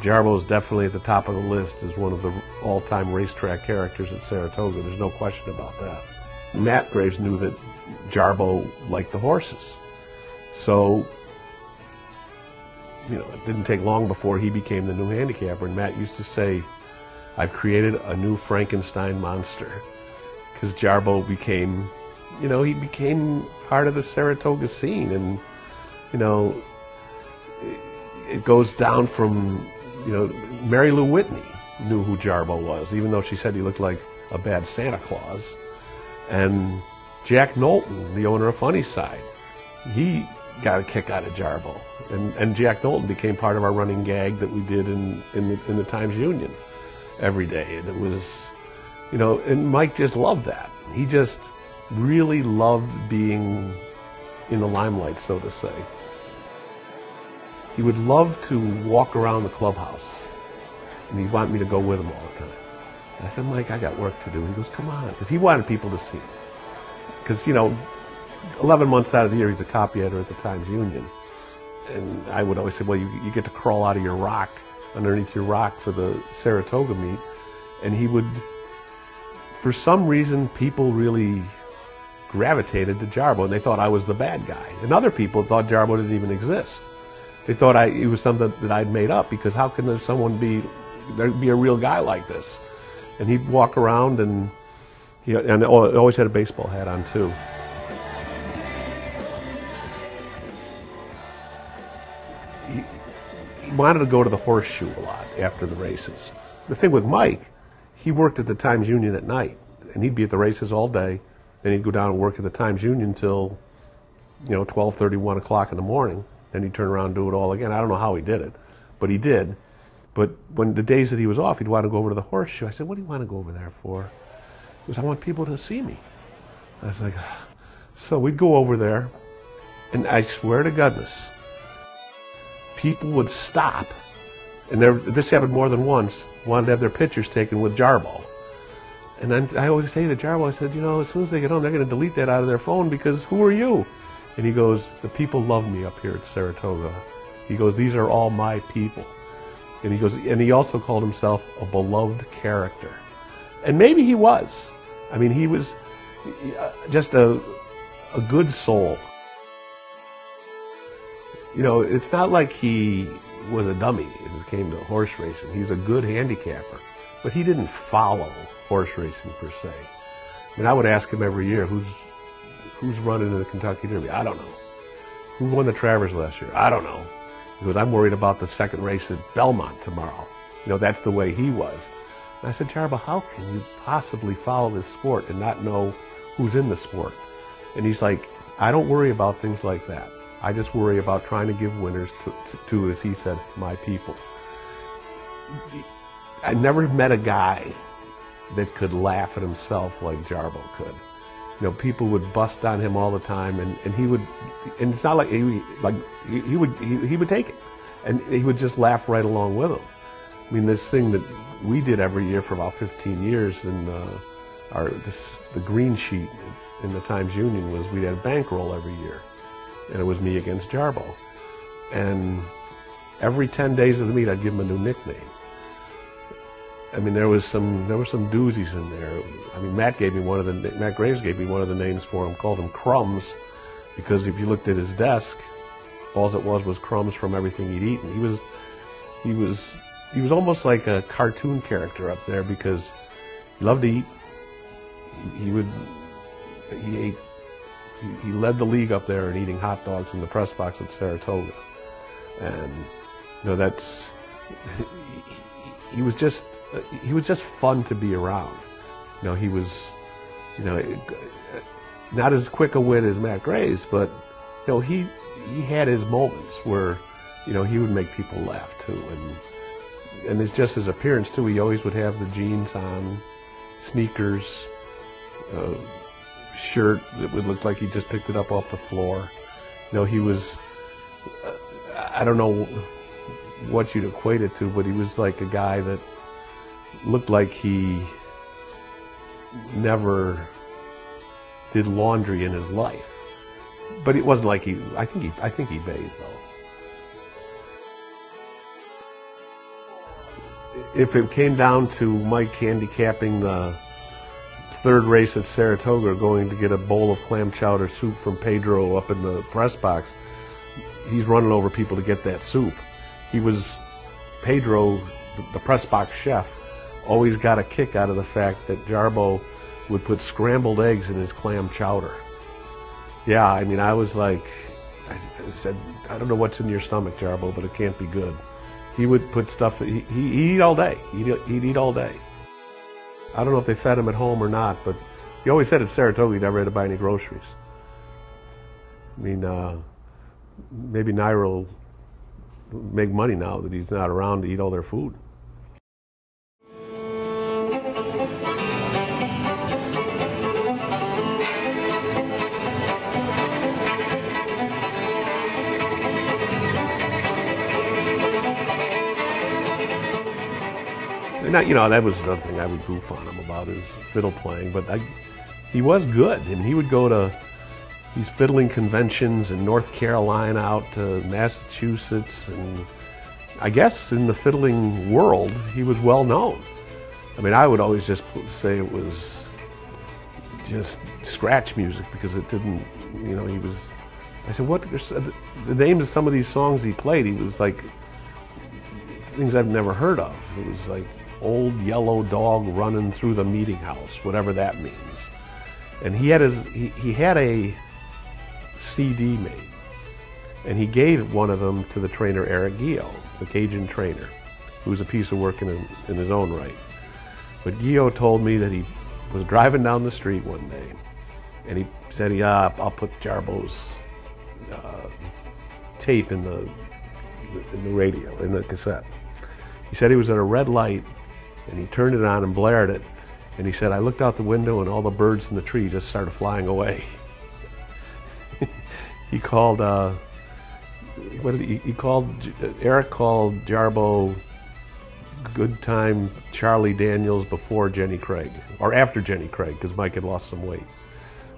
Jarbo is definitely at the top of the list as one of the all-time racetrack characters at Saratoga. There's no question about that. Matt Graves knew that Jarbo liked the horses. So, you know, it didn't take long before he became the new handicapper. And Matt used to say, I've created a new Frankenstein monster. Because Jarbo became, you know, he became part of the Saratoga scene. And, you know, it goes down from, you know, Mary Lou Whitney knew who Jarbo was, even though she said he looked like a bad Santa Claus. And Jack Knowlton, the owner of Funnyside, he got a kick out of Jarbo. And Jack Knowlton became part of our running gag that we did in the Times-Union every day. And it was, you know, and Mike just loved that. He just really loved being in the limelight, so to say. He would love to walk around the clubhouse, and he'd want me to go with him all the time. And I said, Mike, I got work to do. He goes, come on, because he wanted people to see him. Because, you know, 11 months out of the year, he's a copy editor at the Times-Union. And I would always say, well, you get to crawl out of your rock, underneath your rock for the Saratoga meet. And he would, for some reason, people really gravitated to Jarbo, and they thought I was the bad guy. And other people thought Jarbo didn't even exist. They thought it was something that I'd made up, because how can there'd be a real guy like this? And he'd walk around, and and always had a baseball hat on too. He wanted to go to the horseshoe a lot after the races. The thing with Mike, he worked at the Times-Union at night, and he'd be at the races all day, then he'd go down and work at the Times-Union till, 12:30, 1 o'clock in the morning. Then he'd turn around and do it all again. I don't know how he did it, but he did. But when the days that he was off, he'd want to go over to the horseshoe. I said, what do you want to go over there for? He goes, I want people to see me. I was like, so we'd go over there, and I swear to goodness, people would stop, and this happened more than once, wanted to have their pictures taken with Jarbo. And then I always say to Jarbo, I said, as soon as they get home, they're going to delete that out of their phone, because who are you? And he goes, the people love me up here at Saratoga. He goes, these are all my people. And he goes, and he also called himself a beloved character. And maybe he was. I mean, he was just a good soul. It's not like he was a dummy as it came to horse racing. He's a good handicapper, but he didn't follow horse racing per se. I mean, I would ask him every year, who's running in the Kentucky Derby? I don't know. Who won the Travers last year? I don't know. He goes, I'm worried about the second race at Belmont tomorrow. That's the way he was. And I said, Jarbo, how can you possibly follow this sport and not know who's in the sport? And he's like, I don't worry about things like that. I just worry about trying to give winners to, as he said, my people. I never met a guy that could laugh at himself like Jarbo could. People would bust on him all the time, and he would, and it's not like he would take it, and he would just laugh right along with him. I mean, this thing that we did every year for about 15 years in the green sheet in the Times-Union was we had a bankroll every year, and it was me against Jarbo, and every 10 days of the meet I'd give him a new nickname. I mean, there were some doozies in there. I mean, Matt Graves gave me one of the names for him, called him Crumbs, because if you looked at his desk, all it was crumbs from everything he'd eaten. He was almost like a cartoon character up there, because he loved to eat. He led the league up there in eating hot dogs in the press box at Saratoga, and he was just fun to be around. He was, not as quick a wit as Matt Graves, but he had his moments where, he would make people laugh too, and it's just his appearance too. He always would have the jeans on, sneakers, shirt that would look like he just picked it up off the floor. He was, I don't know what you'd equate it to, but he was like a guy that looked like he never did laundry in his life. But it wasn't like I think he bathed though. If it came down to Mike handicapping the third race at Saratoga, going to get a bowl of clam chowder soup from Pedro up in the press box, he's running over people to get that soup. Pedro, the press box chef, always got a kick out of the fact that Jarbo would put scrambled eggs in his clam chowder. Yeah, I mean, I was like, I said, I don't know what's in your stomach, Jarbo, but it can't be good. He would put stuff, he'd eat all day. He'd eat all day. I don't know if they fed him at home or not, but he always said at Saratoga he never had to buy any groceries. I mean, maybe Naira will make money now that he's not around to eat all their food. And you know, that was another thing I would goof on him about, his fiddle playing, but he was good. I mean, he would go to these fiddling conventions in North Carolina, out to Massachusetts, and I guess in the fiddling world, he was well known. I mean, I would always just say it was just scratch music because it didn't, you know, I said, what, the names of some of these songs he played, he was like, things I've never heard of. It was like, Old Yellow Dog Running Through the Meeting House, whatever that means. And he had a CD made, and he gave one of them to the trainer Eric Guillot, the Cajun trainer, who was a piece of work in his own right. But Guillot told me that he was driving down the street one day, and he said, I'll put Jarbo's tape in the radio, in the cassette. He said he was at a red light, and he turned it on and blared it, and he said, I looked out the window and all the birds in the tree just started flying away. Eric called Jarbo Good Time Charlie Daniels before Jenny Craig, or after Jenny Craig, because Mike had lost some weight.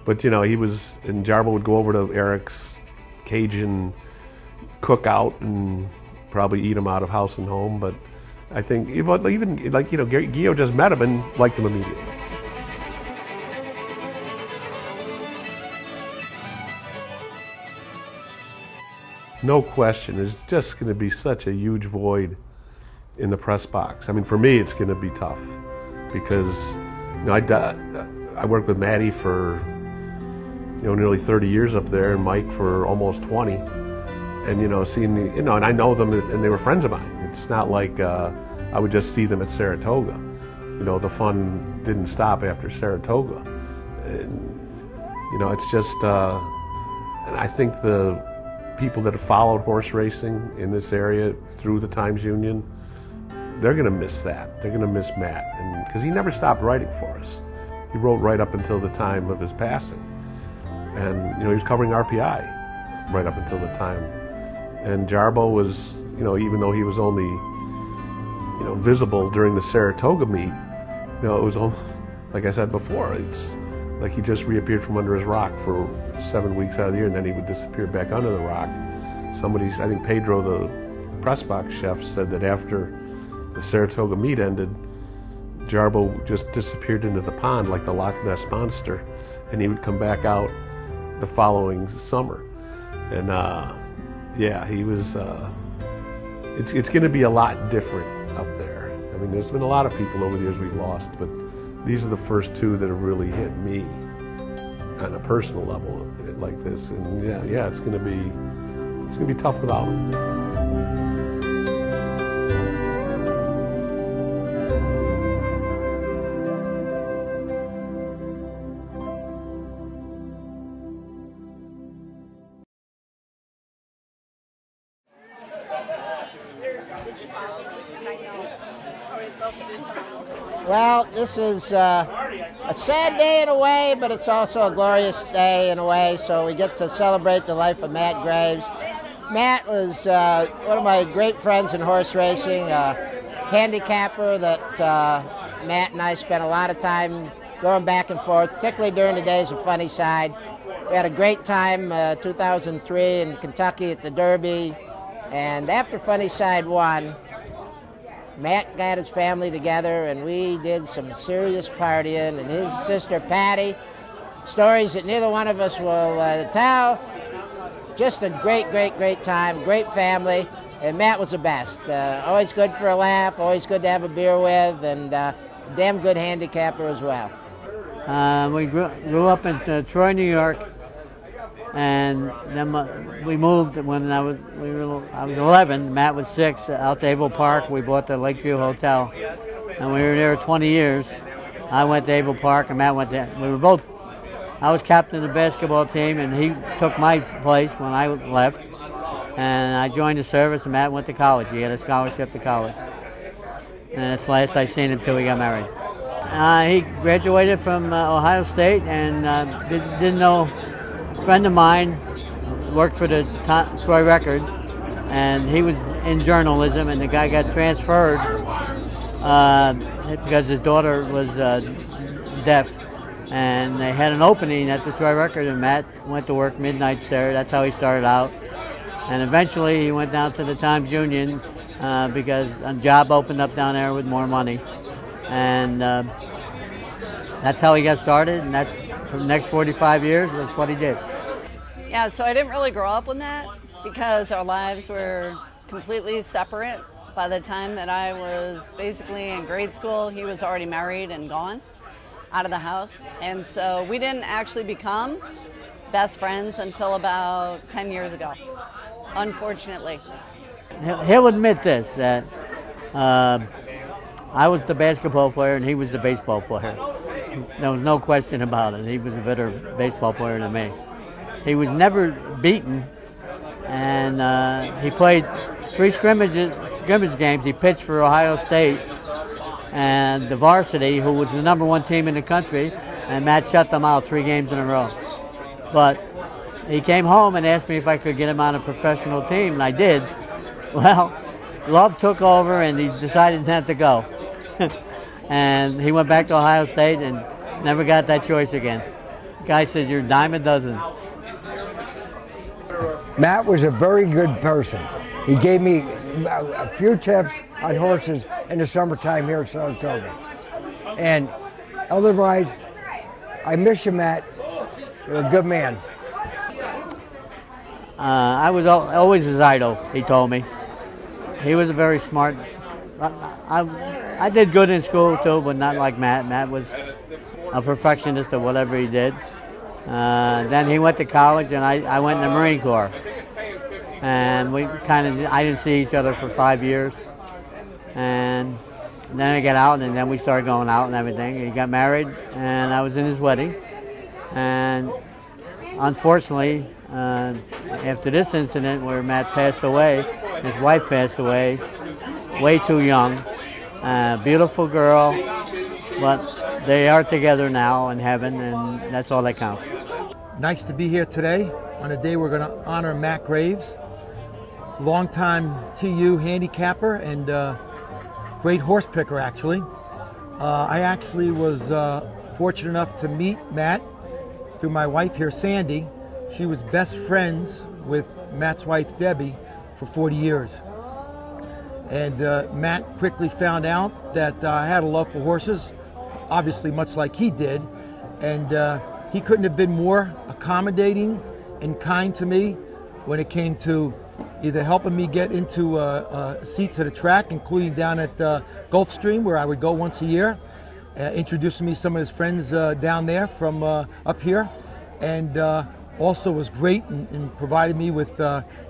But you know, and Jarbo would go over to Eric's Cajun cookout and probably eat him out of house and home, but I think, even like, you know, Guillot just met him and liked him immediately. No question, there's just going to be such a huge void in the press box. I mean, for me, it's going to be tough because, you know, I worked with Matty for, you know, nearly 30 years up there, and Mike for almost 20. And, you know, seeing the, you know, and I know them, and they were friends of mine. It's not like I would just see them at Saratoga. You know, the fun didn't stop after Saratoga. And, you know, it's just, and I think the people that have followed horse racing in this area through the Times Union, they're going to miss that. They're going to miss Matt, because he never stopped writing for us. He wrote right up until the time of his passing. And, you know, he was covering RPI right up until the time. And Jarbo was, you know, even though he was only, you know, visible during the Saratoga meet, you know, it was almost, like I said before, it's like he just reappeared from under his rock for 7 weeks out of the year, and then he would disappear back under the rock. I think Pedro, the press box chef, said that after the Saratoga meet ended, Jarbo just disappeared into the pond like the Loch Ness Monster, and he would come back out the following summer. And yeah, he was, it's going to be a lot different up there. I mean, there's been a lot of people over the years we've lost, but these are the first two that have really hit me on a personal level like this. And yeah, it's going to be tough without him. Well, this is a sad day in a way, but it's also a glorious day in a way, so we get to celebrate the life of Matt Graves. Matt was one of my great friends in horse racing, a handicapper that Matt and I spent a lot of time going back and forth, particularly during the days of Funny Side. We had a great time 2003 in Kentucky at the Derby. And after Funny Side won, Matt got his family together and we did some serious partying, and his sister Patty, stories that neither one of us will tell. Just a great time, great family, and Matt was the best. Always good for a laugh, always good to have a beer with, and damn good handicapper as well. We grew up in Troy, New York, and then we moved when I was 11. Matt was 6. Out to Avil Park. We bought the Lakeview Hotel, and we were there 20 years. I went to Avil Park, and Matt went there. We were both. I was captain of the basketball team, and he took my place when I left. And I joined the service, and Matt went to college. He had a scholarship to college. And that's the last I seen him until he got married. He graduated from Ohio State and didn't know. A friend of mine worked for the Troy Record, and he was in journalism, and the guy got transferred because his daughter was deaf. And they had an opening at the Troy Record, and Matt went to work midnights there. That's how he started out. And eventually he went down to the Times-Union because a job opened up down there with more money. And that's how he got started, and that's for the next 45 years, that's what he did. Yeah, so I didn't really grow up with that because our lives were completely separate. By the time that I was basically in grade school, he was already married and gone out of the house. And so we didn't actually become best friends until about 10 years ago, unfortunately. He'll admit this, that I was the basketball player and he was the baseball player. There was no question about it. He was a better baseball player than me. He was never beaten, and he played 3 scrimmage games. He pitched for Ohio State and the varsity, who was the #1 team in the country, and Matt shut them out 3 games in a row. But he came home and asked me if I could get him on a professional team, and I did. Well, love took over, and he decided not to go. And he went back to Ohio State and never got that choice again. The guy says, "You're a dime a dozen." Matt was a very good person. He gave me a few tips on horses in the summertime here at Saratoga. And otherwise, I miss you, Matt. You're a good man. I was always his idol, he told me. He was a very smart. I did good in school too, but not like Matt. Matt was a perfectionist of whatever he did. Then he went to college, and I went in the Marine Corps. And I didn't see each other for 5 years. And then I got out, and then we started going out and everything. He got married, and I was in his wedding. And unfortunately, after this incident where Matt passed away, his wife passed away way too young. Beautiful girl, but they are together now in heaven, and that's all that counts. Nice to be here today on a day we're going to honor Matt Graves, longtime TU handicapper and great horse picker, actually. I actually was fortunate enough to meet Matt through my wife here, Sandy. She was best friends with Matt's wife, Debbie, for 40 years. And Matt quickly found out that I had a love for horses, obviously much like he did. And he couldn't have been more accommodating and kind to me when it came to either helping me get into seats at a track, including down at Gulfstream, where I would go once a year, introducing me to some of his friends down there from up here, and also was great in providing me with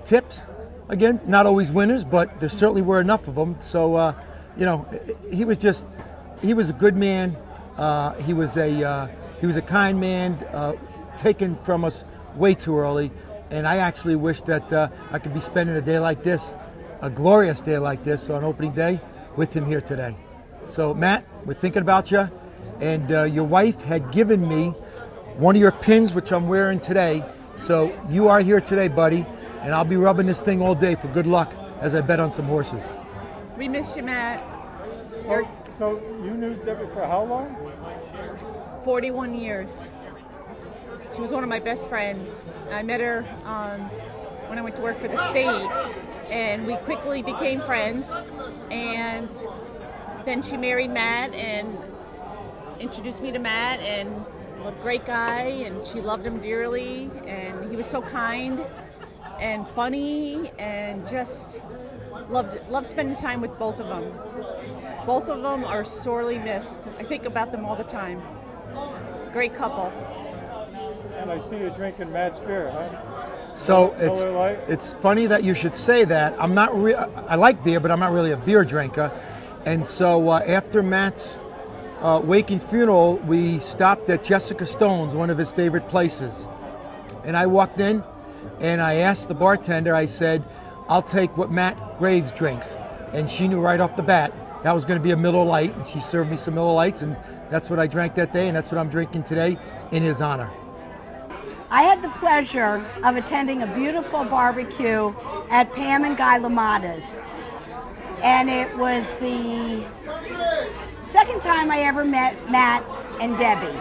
tips. Again, not always winners, but there certainly were enough of them. So, you know, he was a good man. He was a kind man, taken from us way too early. And I actually wish that I could be spending a day like this, a glorious day like this on opening day, with him here today. So, Matt, we're thinking about you. And your wife had given me one of your pins, which I'm wearing today. So you are here today, buddy. And I'll be rubbing this thing all day for good luck as I bet on some horses. We miss you, Matt. So you knew Debbie for how long? 41 years. She was one of my best friends. I met her when I went to work for the state, and we quickly became friends. And then she married Matt and introduced me to Matt, and what a great guy, and she loved him dearly, and he was so kind and funny, and just loved spending time with both of them. Both of them are sorely missed. I think about them all the time. Great couple. And I see you drinking Matt's beer, huh? So Miller Lite? it's funny that you should say that. I like beer, but I'm not really a beer drinker. And so after Matt's wake and funeral, we stopped at Jessica Stone's, one of his favorite places. And I walked in and I asked the bartender, I said, I'll take what Matt Graves drinks. And she knew right off the bat that was going to be a Miller Lite. And she served me some Miller Lights, and that's what I drank that day, and that's what I'm drinking today in his honor. I had the pleasure of attending a beautiful barbecue at Pam and Guy LaMotta's. And it was the second time I ever met Matt and Debbie.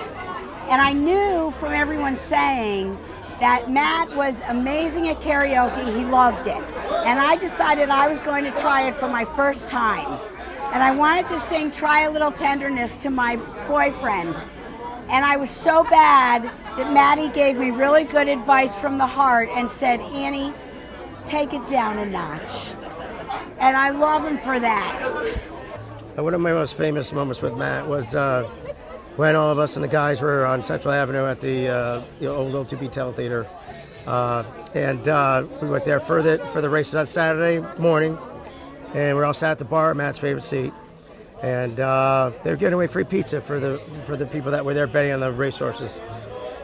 And I knew from everyone saying that Matt was amazing at karaoke. He loved it. And I decided I was going to try it for my first time. And I wanted to sing Try a Little Tenderness to my boyfriend. And I was so bad that Maddie gave me really good advice from the heart and said, Annie, take it down a notch. And I love him for that. One of my most famous moments with Matt was when all of us and the guys were on Central Avenue at the old OTB Teletheater. And we went there for the races on Saturday morning. And we're all sat at the bar at Matt's favorite seat. And they were giving away free pizza for the people that were there betting on the racehorses.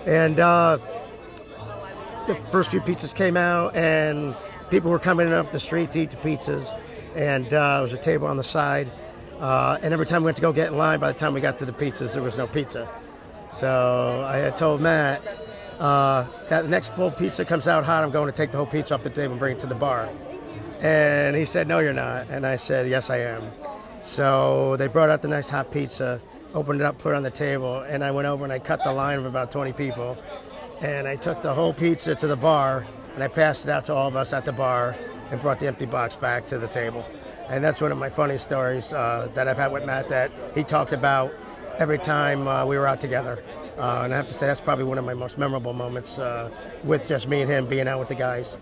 And the first few pizzas came out, and people were coming in off the street to eat the pizzas. And there was a table on the side. And every time we went to go get in line, by the time we got to the pizzas, there was no pizza. So I had told Matt that the next full pizza comes out hot, I'm going to take the whole pizza off the table and bring it to the bar. And he said, no, you're not. And I said, yes, I am. So they brought out the next hot pizza, opened it up, put it on the table, and I went over and I cut the line of about 20 people. And I took the whole pizza to the bar, and I passed it out to all of us at the bar and brought the empty box back to the table. And that's one of my funny stories that I've had with Matt that he talked about every time we were out together. And I have to say that's probably one of my most memorable moments with just me and him being out with the guys.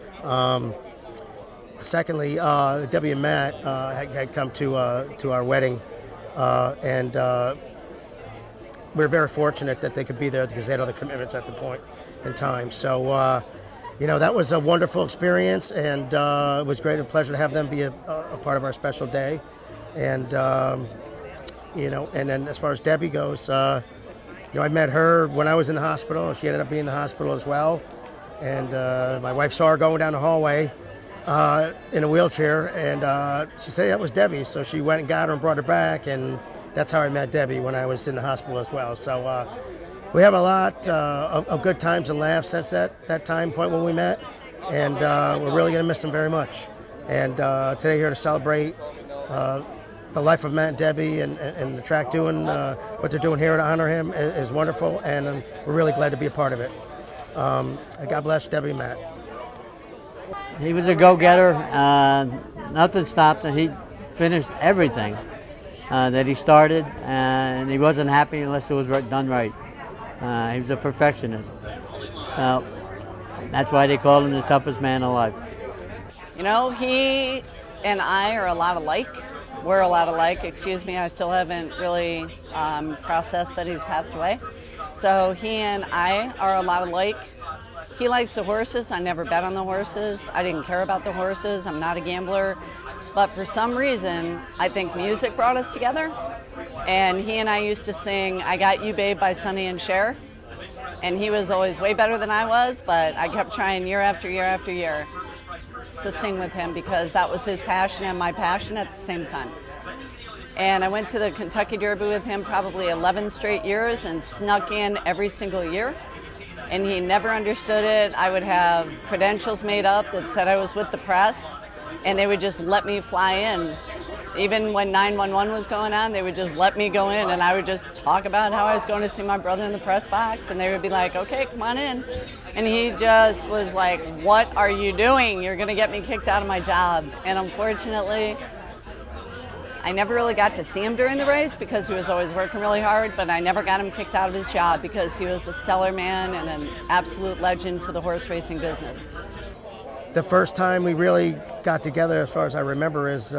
Secondly, Debbie and Matt had come to our wedding, and we were very fortunate that they could be there because they had other commitments at the point in time. So, that was a wonderful experience, and it was great and a pleasure to have them be a part of our special day. And, and then as far as Debbie goes, I met her when I was in the hospital. She ended up being in the hospital as well. And my wife saw her going down the hallway in a wheelchair, and she said that was Debbie. So she went and got her and brought her back, and that's how I met Debbie when I was in the hospital as well. So we have a lot of good times and laughs since that time point when we met, and we're really going to miss them very much. And today here to celebrate the life of Matt and Debbie and the track doing what they're doing here to honor him is wonderful, and we're really glad to be a part of it. God bless Debbie and Matt. He was a go-getter. Nothing stopped him. He finished everything that he started, and he wasn't happy unless it was done right. He was a perfectionist. That's why they call him the toughest man alive. He and I are a lot alike. We're a lot alike, excuse me. I still haven't really processed that he's passed away. So he and I are a lot alike. He likes the horses. I never bet on the horses. I didn't care about the horses. I'm not a gambler. But for some reason, I think music brought us together. And he and I used to sing I Got You Babe by Sonny and Cher. And he was always way better than I was, but I kept trying year after year after year to sing with him because that was his passion and my passion at the same time. And I went to the Kentucky Derby with him probably 11 straight years and snuck in every single year. And he never understood it. I would have credentials made up that said I was with the press, and they would just let me fly in, Even when 911 was going on, they would just let me go in, and I would just talk about how I was going to see my brother in the press box, and they would be like, okay, come on in. And he just was like, what are you doing? You're going to get me kicked out of my job. And unfortunately, I never really got to see him during the race because he was always working really hard, but I never got him kicked out of his job because he was a stellar man and an absolute legend to the horse racing business. The first time we really got together, as far as I remember, is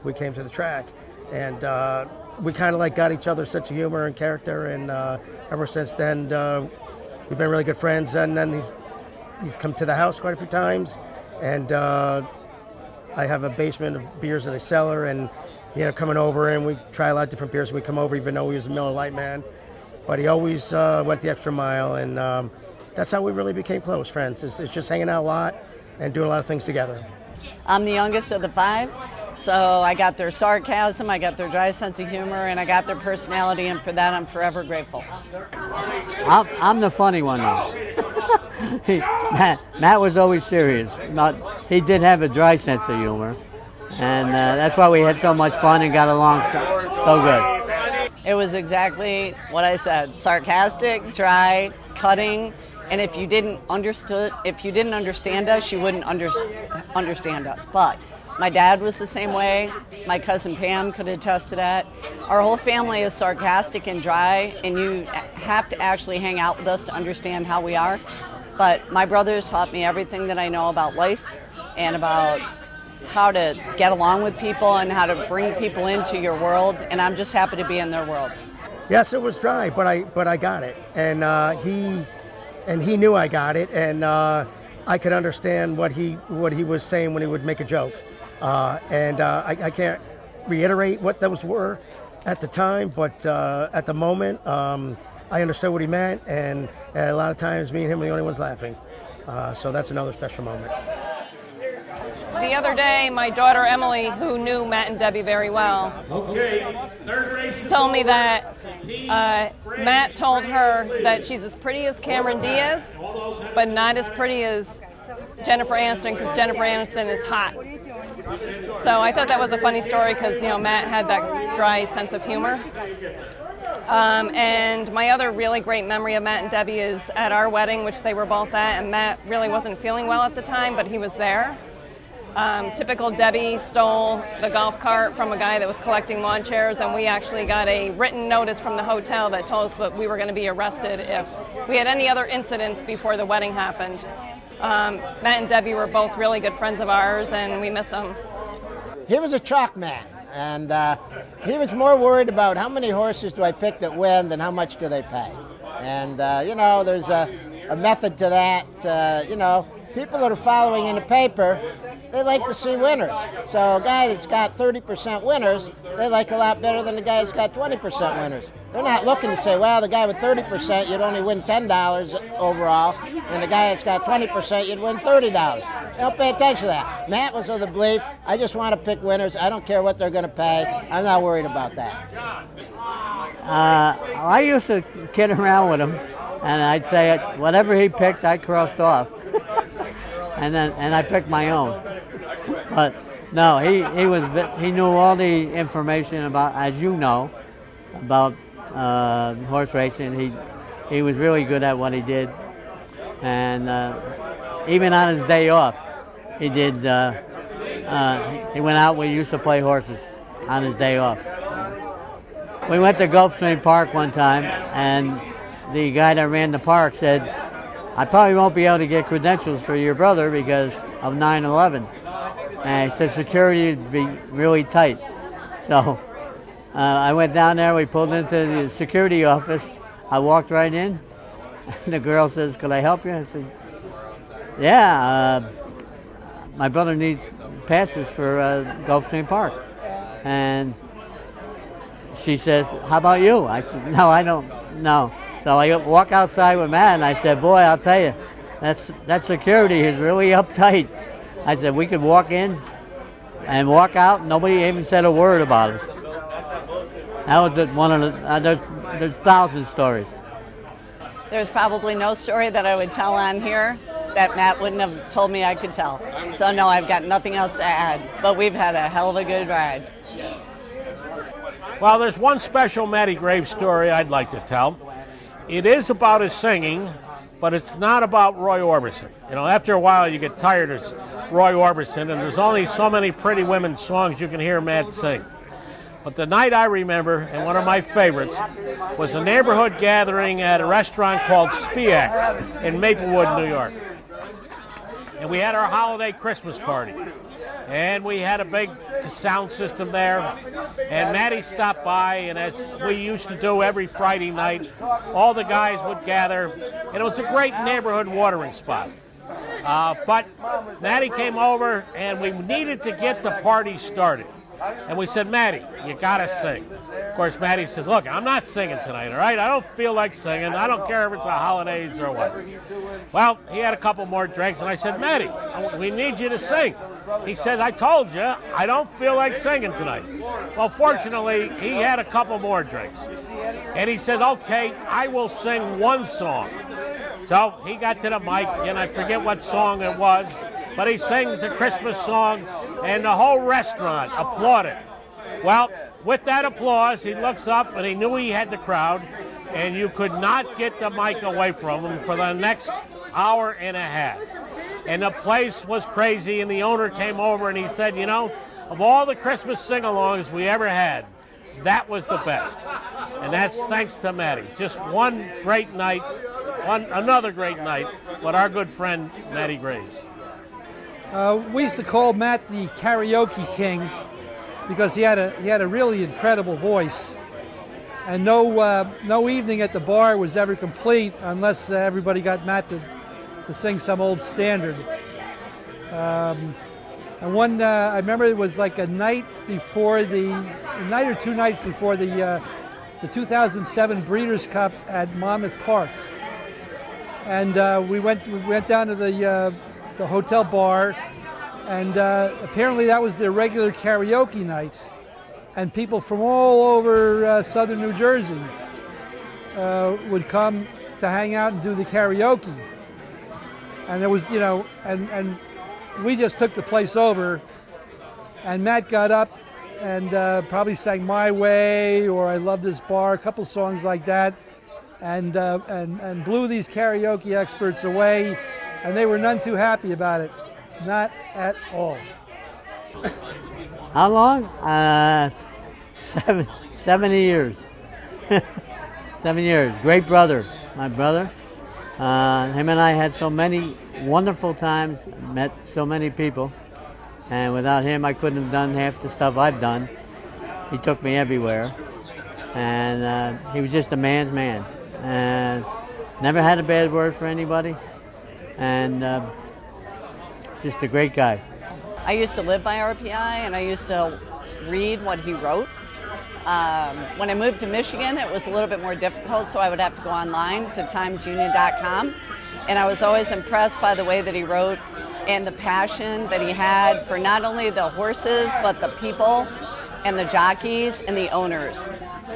we came to the track, and we kind of like got each other's sense of humor and character, and ever since then we've been really good friends. And then he's come to the house quite a few times, and I have a basement of beers in a cellar, and coming over, and we try a lot of different beers. We come over even though he was a Miller Lite man, but he always went the extra mile, and that's how we really became close friends. It's just hanging out a lot and doing a lot of things together. I'm the youngest of the 5, so I got their sarcasm, I got their dry sense of humor, and I got their personality, and for that I'm forever grateful. I'm the funny one, though. Matt was always serious. He did have a dry sense of humor, and that's why we had so much fun and got along so good. It was exactly what I said: sarcastic, dry, cutting. And if you didn't understand us, you wouldn't understand us. But my dad was the same way. My cousin Pam could attest to that. Our whole family is sarcastic and dry, and you have to actually hang out with us to understand how we are. But my brothers taught me everything that I know about life and about how to get along with people and how to bring people into your world. And I'm just happy to be in their world. Yes, it was dry, but I got it, and he knew I got it, and I could understand what he was saying when he would make a joke. I can't reiterate what those were at the time, but at the moment, I understood what he meant, and a lot of times me and him were the only ones laughing. So that's another special moment. The other day, my daughter Emily, who knew Matt and Debbie very well, told me that Matt told her that she's as pretty as Cameron Diaz, but not as pretty as Jennifer Aniston, because Jennifer Aniston is hot. So I thought that was a funny story because, Matt had that dry sense of humor. And my other really great memory of Matt and Debbie is at our wedding, which they were both at, and Matt really wasn't feeling well at the time, but he was there. Typical Debbie stole the golf cart from a guy that was collecting lawn chairs, and we actually got a written notice from the hotel that told us that we were going to be arrested if we had any other incidents before the wedding happened. Matt and Debbie were both really good friends of ours, and we miss them. He was a chalk man, and he was more worried about how many horses do I pick that win than how much do they pay. And, there's a method to that. People that are following in the paper, they like to see winners. So a guy that's got 30% winners, they like a lot better than the guy that's got 20% winners. They're not looking to say, well, the guy with 30%, you'd only win $10 overall, and the guy that's got 20%, you'd win $30. They don't pay attention to that. Matt was of the belief, I just want to pick winners. I don't care what they're going to pay. I'm not worried about that. I used to kid around with him, and I'd say whatever he picked, I crossed off. And I picked my own. But no, he knew all the information about, as you know, about horse racing. He was really good at what he did, and even on his day off, he did. He went out. We used to play horses on his day off. We went to Gulfstream Park one time, and the guy that ran the park said, I probably won't be able to get credentials for your brother because of 9/11. And he said security would be really tight. So I went down there, we pulled into the security office. I walked right in, and the girl says, could I help you? I said, yeah, my brother needs passes for Gulfstream Park. And she says, how about you? I said, no, I don't know. So I walk outside with Matt, and I said, boy, I'll tell you, that security is really uptight. I said, we could walk in and walk out, and nobody even said a word about us. That was one of the, there's 1,000 stories. There's probably no story that I would tell on here that Matt wouldn't have told me I could tell. So no, I've got nothing else to add, but we've had a hell of a good ride. Well, there's one special Matty Graves story I'd like to tell. It is about his singing, but it's not about Roy Orbison. You know, after a while you get tired of Roy Orbison, and there's only so many Pretty Women songs you can hear Matt sing. But the night I remember, and one of my favorites, was a neighborhood gathering at a restaurant called Spiak's in Maplewood, New York. And we had our holiday Christmas party. And we had a big sound system there. And Matty stopped by, and as we used to do every Friday night, all the guys would gather. And it was a great neighborhood watering spot. But Matty came over, and we needed to get the party started. And we said, Matty, you got to sing. Of course, Matty says, look, I'm not singing tonight, all right? I don't feel like singing. I don't care if it's the holidays or what. Well, he had a couple more drinks, and I said, Matty, we need you to sing. He says, I told you, I don't feel like singing tonight. Well, fortunately, he had a couple more drinks. And he said, okay, I will sing one song. So he got to the mic, and I forget what song it was, but he sings a Christmas song, and the whole restaurant applauded. Well, with that applause, he looks up, and he knew he had the crowd, and you could not get the mic away from him for the next hour and a half. And the place was crazy, and the owner came over, and he said, you know, of all the Christmas sing-alongs we ever had, that was the best. And that's thanks to Matty. Just one great night, another great night with our good friend, Matty Graves. We used to call Matt the karaoke king because he had a really incredible voice, and no evening at the bar was ever complete unless everybody got Matt to sing some old standard. And one I remember it was like a night or 2 nights before the 2007 Breeders' Cup at Monmouth Park, and we went down to the hotel bar, and apparently that was their regular karaoke night, and people from all over southern New Jersey would come to hang out and do the karaoke. And there was, you know, and we just took the place over, and Matt got up and probably sang My Way or I Love This Bar, a couple songs like that, and blew these karaoke experts away. And they were none too happy about it. Not at all. How long? 70 years. 7 years. Great brother, my brother. Him and I had so many wonderful times, met so many people. And without him, I couldn't have done half the stuff I've done. He took me everywhere. And he was just a man's man. And never had a bad word for anybody. And just a great guy. I used to live by RPI, and I used to read what he wrote. When I moved to Michigan, it was a little bit more difficult, so I would have to go online to timesunion.com. And I was always impressed by the way that he wrote and the passion that he had for not only the horses, but the people and the jockeys and the owners.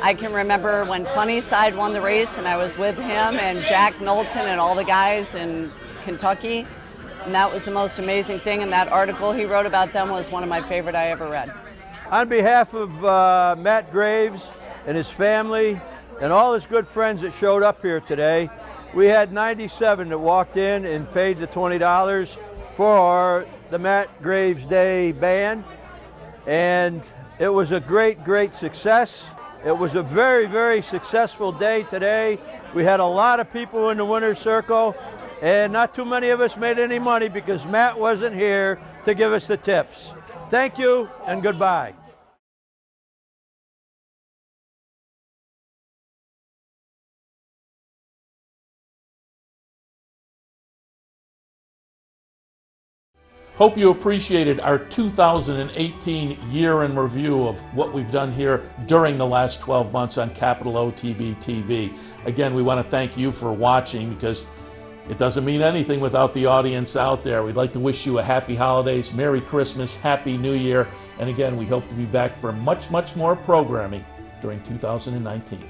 I can remember when Funny Side won the race, and I was with him and Jack Knowlton and all the guys in Kentucky, and that was the most amazing thing, and that article he wrote about them was one of my favorite I ever read. On behalf of Matt Graves and his family and all his good friends that showed up here today, we had 97 that walked in and paid the $20 for the Matt Graves Day band, and it was a great, great success. It was a very, very successful day today. We had a lot of people in the winner's circle, and not too many of us made any money because Matt wasn't here to give us the tips. Thank you and goodbye. Hope you appreciated our 2018 year in review of what we've done here during the last 12 months on Capital OTB TV. Again, we want to thank you for watching because it doesn't mean anything without the audience out there. We'd like to wish you a happy holidays, Merry Christmas, Happy New Year, and again, we hope to be back for much, much more programming during 2019.